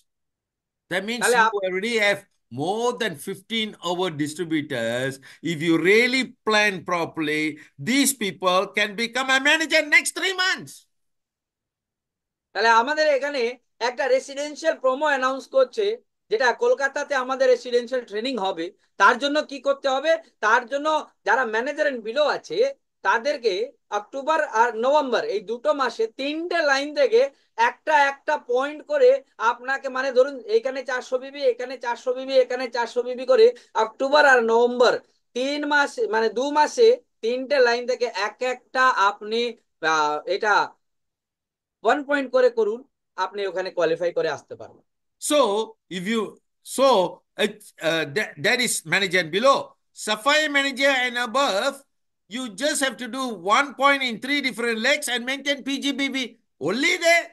That means তাহলে you already have more than 15 hour distributors. If you really plan properly, these people can become a manager next 3 months. তাহলে আমাদের এখানে একটা residential promo announce করছে, যেটা কলকাতাতে আমাদের residential training হবে। তার জন্য কি করতে হবে? তার জন্য যারা ম্যানেজার এন্ড বিলো আছে তাদেরকে অক্টোবর আর নভেম্বর এই 2 মাসে 3টে লাইন থেকে একটা একটা পয়েন্ট করে আপনাকে, মানে ধরুন এখানে 400 বিবি, এখানে 400 বিবি, এখানে 400 বিবি করে অক্টোবর আর নভেম্বর 3 মাস, মানে 2 মাসে 3টে লাইন থেকে এক একটা আপনি এটা 1 পয়েন্ট করে করুন, আপনি ওখানে কোয়ালিফাই করে আসতে পারবেন। So that is manager and below. Sapphire manager and above, you just have to do 1 point in 3 different legs and maintain PGBB. Only there.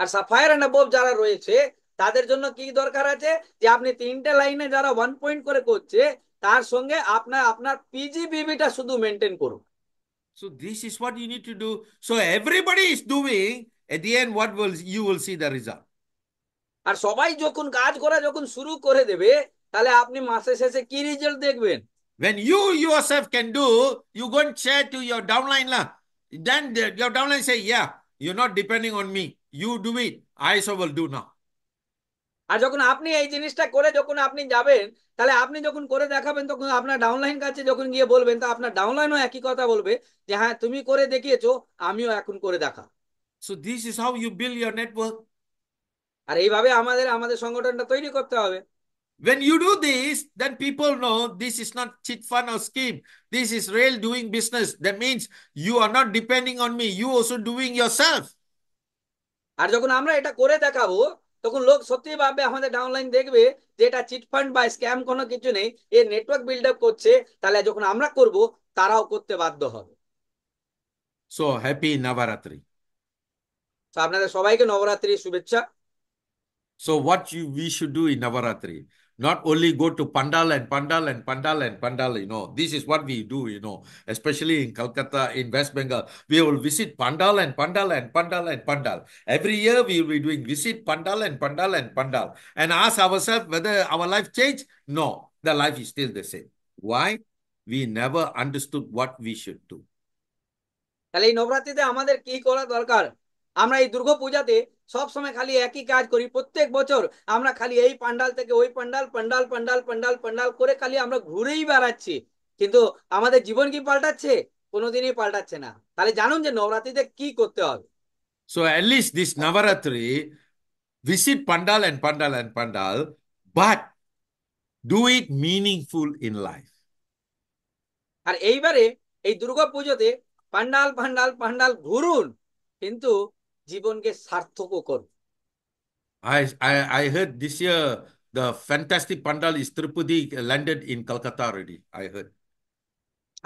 আর সাফায়ার এন্ড অ্যাবভ যারা রয়েছে তাদের জন্য কি দরকার আছে? যে আপনি 3টে লাইনে যারা 1 পয়েন্ট করে করছে তার সঙ্গে আপনার আপনার পিজিবিবিটা শুধু মেনটেন করুন। So this is what you need to do. So everybody is doing. At the end, you will see the result. আর সবাই যখন কাজ করা যখন শুরু করে দেবে, তাহলে আপনি মাসের শেষে কি রেজাল্ট দেখবেন? When you yourself can do, you go and share to your downline lah. Then your downline say, yeah, you're not depending on me. You do it. I also will do now. আর যখন আপনি এই জিনিসটা করে যখন আপনি যাবেন, তাহলে আপনি যখন করে দেখাবেন তখন আপনার ডাউনলাইন কাছে যখন গিয়ে বলবেন, তা আপনার ডাউনলাইনও একই কথা বলবে যে হ্যাঁ তুমি করে দেখিয়েছো, আমিও এখন করে দেখা। So this is how you build your network. আর এইভাবে আমাদের আমাদের সংগঠনটা তৈরি করতে হবে। When you do this, then people know this is not chit fund or scheme. This is real doing business. That means you are not depending on me. You also doing yourself. আর যখন আমরা এটা করে দেখাবো, তখন লোক সত্যি ভাববে, আমাদের ডাউনলাইন দেখবে যে এটা চিটফান্ড বা স্ক্যাম কোনো কিছু নেই, এ নেটওয়ার্ক বিল্ড আপ করছে। তাহলে যখন আমরা করব, তারাও করতে বাধ্য হবে। So happy Navaratri. তো আপনাদের সবাইকে নবরাত্রির শুভেচ্ছা। So what we should do in Navaratri, not only go to Pandal and Pandal and Pandal and Pandal, this is what we do, especially in Calcutta, in West Bengal. We will visit Pandal and Pandal and Pandal and Pandal. Every year we will be doing visit Pandal and Pandal and Pandal and ask ourselves whether our life changed. No, the life is still the same. Why? We never understood what we should do. তাহলে এই নবরাত্রিতে আমাদের কি করা দরকার? আমরা এই দুর্গা পূজাতে সব সময় খালি একই কাজ করি। প্রত্যেক বছর আমরা খালি এই পান্ডাল থেকে ওই পান্ডাল, পান্ডাল পান্ডাল পান্ডাল পান্ডাল করে খালি আমরা ঘুরেই বেড়াচ্ছি, কিন্তু আমাদের জীবন কি পাল্টাচ্ছে? কোনোদিনই পাল্টাচ্ছে না। তাহলে জানুন যে নবরাত্রিতে কি করতে হবে। So at least this Navaratri, visit Pandal and Pandal and Pandal, but do it meaningful in life. আর এইবারে এই দুর্গা পুজোতে পান্ডাল পান্ডাল পান্ডাল ঘুরুন, কিন্তু জীবনকে সার্থকও করুন। I heard this year the fantastic Pandal is Tirupati landed in Calcutta already. I heard.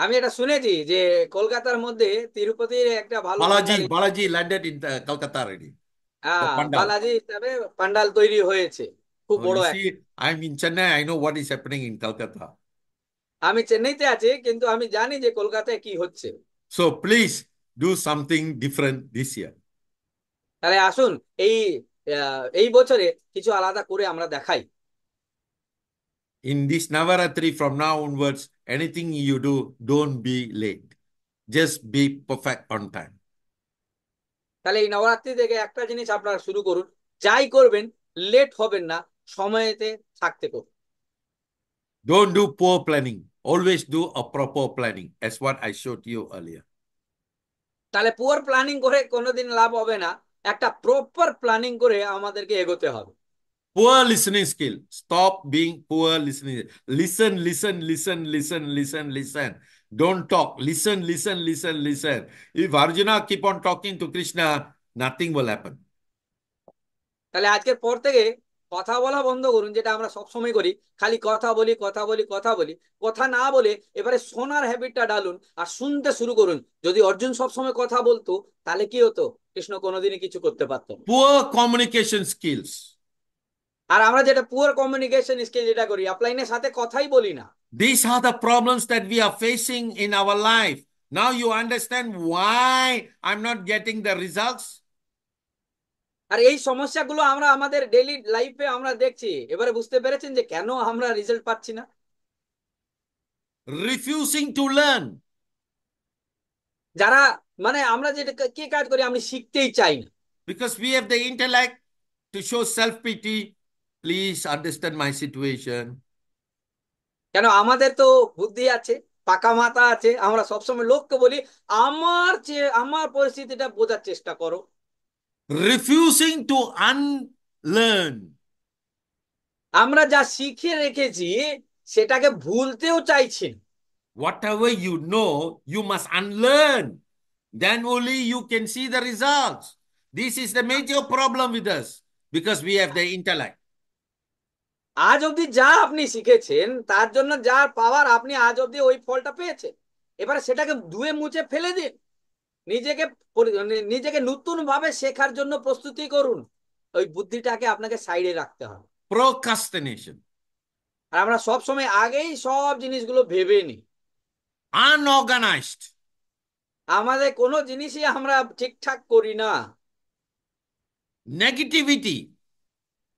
আমি এটা শুনেছি যে কলকাতার মধ্যে তিরুপতির একটা ভালো pandal, Balaji landed in Calcutta already. The হ্যাঁ Pandal. বালাজি হিসাবে পান্ডাল তৈরি হয়েছে, খুব Oh, বড় you একটা। see, I'm in Chennai. I know what is happening in Calcutta. আমি চেন্নাইতে আছি, কিন্তু আমি জানি যে কলকাতায় কি হচ্ছে। So please do something different this year. তাহলে আসুন এই এই বছরে কিছু আলাদা করে আমরা দেখাই। In this Navaratri from now onwards, anything you do, don't be late. Just be perfect on time. তাহলে এই নবরাত্রি থেকে একটা জিনিস আপনারা শুরু করুন, যাই করবেন লেট হবেন না, সময়তে থাকতে করুন। Don't do poor planning. Always do a proper planning, as what I showed you earlier. তাহলে পুয়ার প্ল্যানিং করে কোনোদিন লাভ হবে না, একটা প্রপার প্ল্যানিং করে আমাদেরকে এগোতে হবে। Poor listening skill. Stop being poor listening. Listen, listen, listen, listen, listen, listen. Don't talk. Listen, listen, listen, listen. If Arjuna keep on talking to Krishna, nothing will happen. তাহলে আজকের পর থেকে কথা বলা বন্ধ করুন, যেটা আমরা সব সময় করি, খালি কথা বলি কথা বলি কথা বলি, কথা না বলে এবারে শোনার হ্যাবিটটা ডালুন আর শুনতে শুরু করুন। যদি অর্জুন সব সময় কথা বলতো, তাহলে কি হতো? কৃষ্ণ কোনোদিনই কিছু করতে পারতো না। Poor communication skills. আর আমরা যেটা পুয়ার কমিউনিকেশন স্কিল যেটা করি, অফলাইনের সাথে কথাই বলি না। These are the problems that we are facing in our life. Now you understand why I'm not getting the results? আর এই সমস্যাগুলো আমরা আমাদের ডেইলি লাইফে আমরা দেখছি, এবারে বুঝতে পেরেছেন যে কেন আমরা রেজাল্ট পাচ্ছি না? Refusing to learn. যারা মানে আমরা যেটা কি কাজ করি, আমি শিখতেই চাই না। Because we have the intellect to show self-pity. Please understand my situation. কেন আমাদের তো বুদ্ধি আছে, পাকা মাথা আছে, আমরা সবসময় লোককে বলি আমার পরিস্থিতিটা বোঝার চেষ্টা করো। Refusing to unlearn. আমরা যা শিখে রেখেছি সেটাকে ভুলতেও চাইছি না। Whatever you know, you must unlearn. Then only you can see the results. This is the major problem with us because we have the intellect. আজ অব্দি যা আপনি শিখেছেন তার জন্য যা পাওয়ার আপনি আজ অব্দি ওই ফলটা পেয়েছেন, এবারে সেটাকে ধুয়ে মুছে ফেলে দিন। নিজেকে নিজেকে নতুন ভাবে শেখার জন্য প্রস্তুতি করুন। ওই বুদ্ধিটাকে আপনাকে সাইডে রাখতে হবে। Procrastination. আর আমরা সব সময় আগেই সব জিনিসগুলো ভেবে নিই। Unorganized. আমাদের কোনো জিনিসই আমরা ঠিকঠাক করি না। Negativity.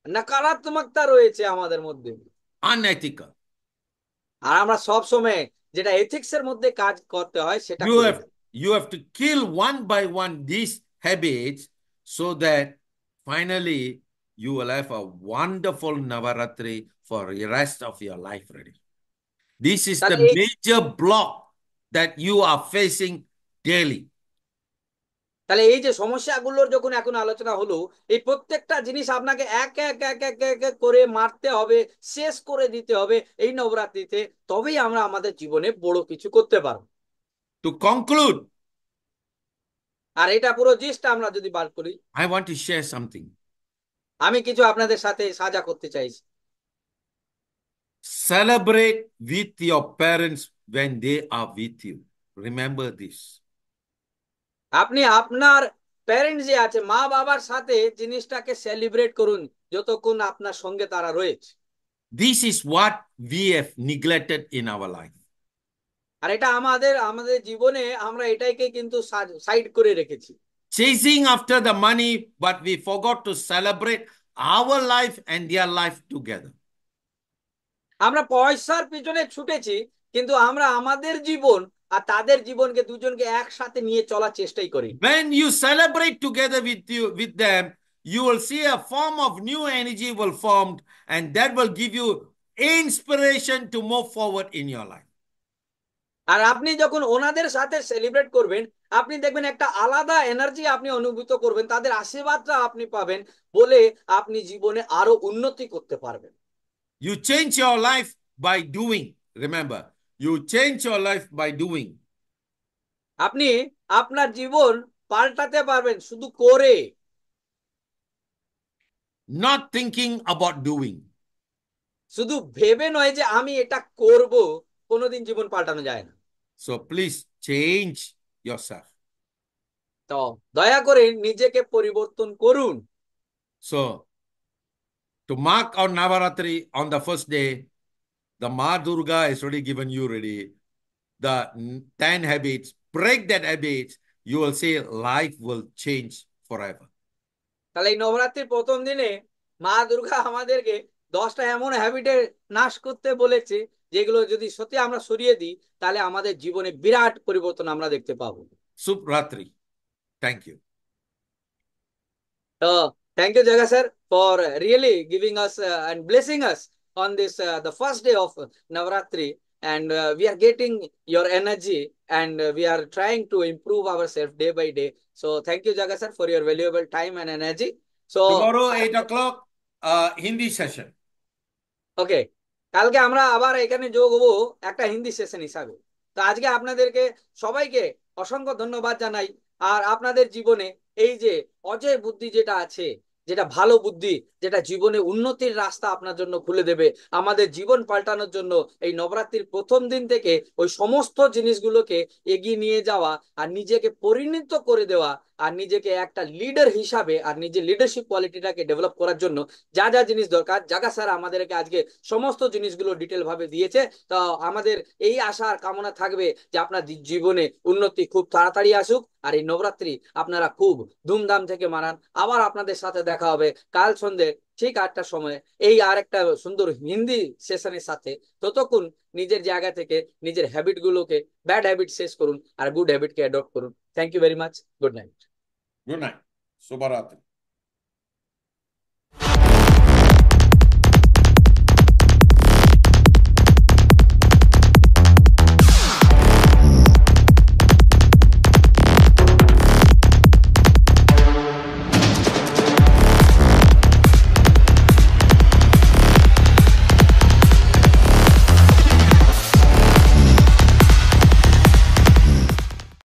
নকারাত্মকতা রয়েছে আমাদের মধ্যে। unethical. আর আমরা সব সময় যেটা এথিক্স এর মধ্যে কাজ করতে হয় সেটা You করে have থাকি। you have to kill one by one these habits so that finally you will have a wonderful Navaratri for the rest of your life ready. This is তাহলে the এই major block that you are facing daily. তাহলে এই যে সমস্যাগুলোর যখন এখন আলোচনা হলো, এই প্রত্যেকটা জিনিস আপনাকে এক এক এক এক এক এক করে মারতে হবে, শেষ করে দিতে হবে এই নবরাত্রিতে, তবেই আমরা আমাদের জীবনে বড় কিছু করতে পারবো। To conclude, আর এটা পুরো জিনিসটা আমরা যদি বার করি, I want to share something. আমি কিছু আপনাদের সাথে সাझा করতে চাইছি। Celebrate with your parents when they are with you. Remember this. আপনি আপনার প্যারেন্টস যে আছে, মা বাবার সাথে জিনিসটাকে সেলিব্রেট করুন যতক্ষণ আপনার সঙ্গে তারা রয়েছে। This is what we have neglected in our life. আর এটা আমাদের আমাদের জীবনে আমরা এটাকে কিন্তু সাইড করে রেখেছি। Chasing after the money, but we forgot to celebrate our life and their life together. আমরা পয়সার পিছনে ছুটেছি, কিন্তু আমরা আমাদের জীবন আর তাদের জীবনকে দুজনকে একসাথে নিয়ে চলার চেষ্টাই করি। When you celebrate together with them, you will see a form of new energy will form, and that will give you inspiration to move forward in your life. আর আপনি যখন ওনাদের সাথে সেলিব্রেট করবেন, আপনি দেখবেন একটা আলাদা এনার্জি আপনি অনুভূত করবেন, তাদের আশীর্বাদটা আপনি পাবেন, বলে আপনি জীবনে আরো উন্নতি করতে পারবেন। You change your life by doing. Remember, you change your life by doing. আপনি আপনার জীবন পাল্টাতে পারবেন শুধু করে, Not thinking about doing. শুধু ভেবে নয় যে আমি এটা করব, কোনোদিন জীবন পাল্টানো যায় না। So please change yourself. তো দয়া করে নিজেকে পরিবর্তন করুন। So to mark our Navaratri on the first day, the Ma Durga is already given you ready the 10 habits. Break that habits. You will see life will change forever. তাহলে এই নবরাত্রির প্রথম দিনে মা দুর্গা আমাদেরকে 10টা এমন হ্যাবিটের নাশ করতে বলেছে, যেগুলো যদি সত্যি আমরা সরিয়ে দিই, তাহলে আমাদের জীবনে বিরাট পরিবর্তন আমরা দেখতে পাবো। Subratri. Thank you. So thank you, Jaga sir, for really giving us and blessing us on this the first day of Navratri. And we are getting your energy, and we are trying to improve ourselves day by day. So thank you, Jaga sir, for your valuable time and energy. So Tomorrow, 8 o'clock, Hindi session. ওকে, কালকে আমরা আবার এখানে যোগ হবো একটা Hindi session হিসাবে। তো আজকে আপনাদেরকে সবাইকে অসংখ্য ধন্যবাদ জানাই। আর আপনাদের জীবনে এই যে অজয় বুদ্ধি যেটা আছে, যেটা ভালো বুদ্ধি, যেটা জীবনে উন্নতির রাস্তা আপনার জন্য খুলে দেবে, আমাদের জীবন পাল্টানোর জন্য এই নবরাত্রির প্রথম দিন থেকে ওই সমস্ত জিনিসগুলোকে এগিয়ে নিয়ে যাওয়া আর নিজেকে পরিণত করে দেওয়া, আর নিজেকে একটা লিডার হিসাবে আর নিজের লিডারশিপ কোয়ালিটিটাকে ডেভেলপ করার জন্য যা যা জিনিস দরকার, জাগা স্যার আমাদেরকে আজকে সমস্ত জিনিসগুলো ডিটেল ভাবে দিয়েছে। তো আমাদের এই আশা আর কামনা থাকবে যে আপনার জীবনে উন্নতি খুব তাড়াতাড়ি আসুক, আর এই নবরাত্রি আপনারা খুব ধুমধাম থেকে মানান। আবার আপনাদের সাথে দেখা হবে কাল সন্ধ্যে ঠিক 8টার সময় এই আর একটা সুন্দর হিন্দি সেশনের সাথে। ততক্ষণ নিজের জায়গা থেকে নিজের হ্যাবিট গুলোকে, ব্যাড হ্যাবিট শেষ করুন আর গুড হ্যাবিটকে অ্যাডপ্ট করুন। Thank you very much. Good night. Good night. Subharatri.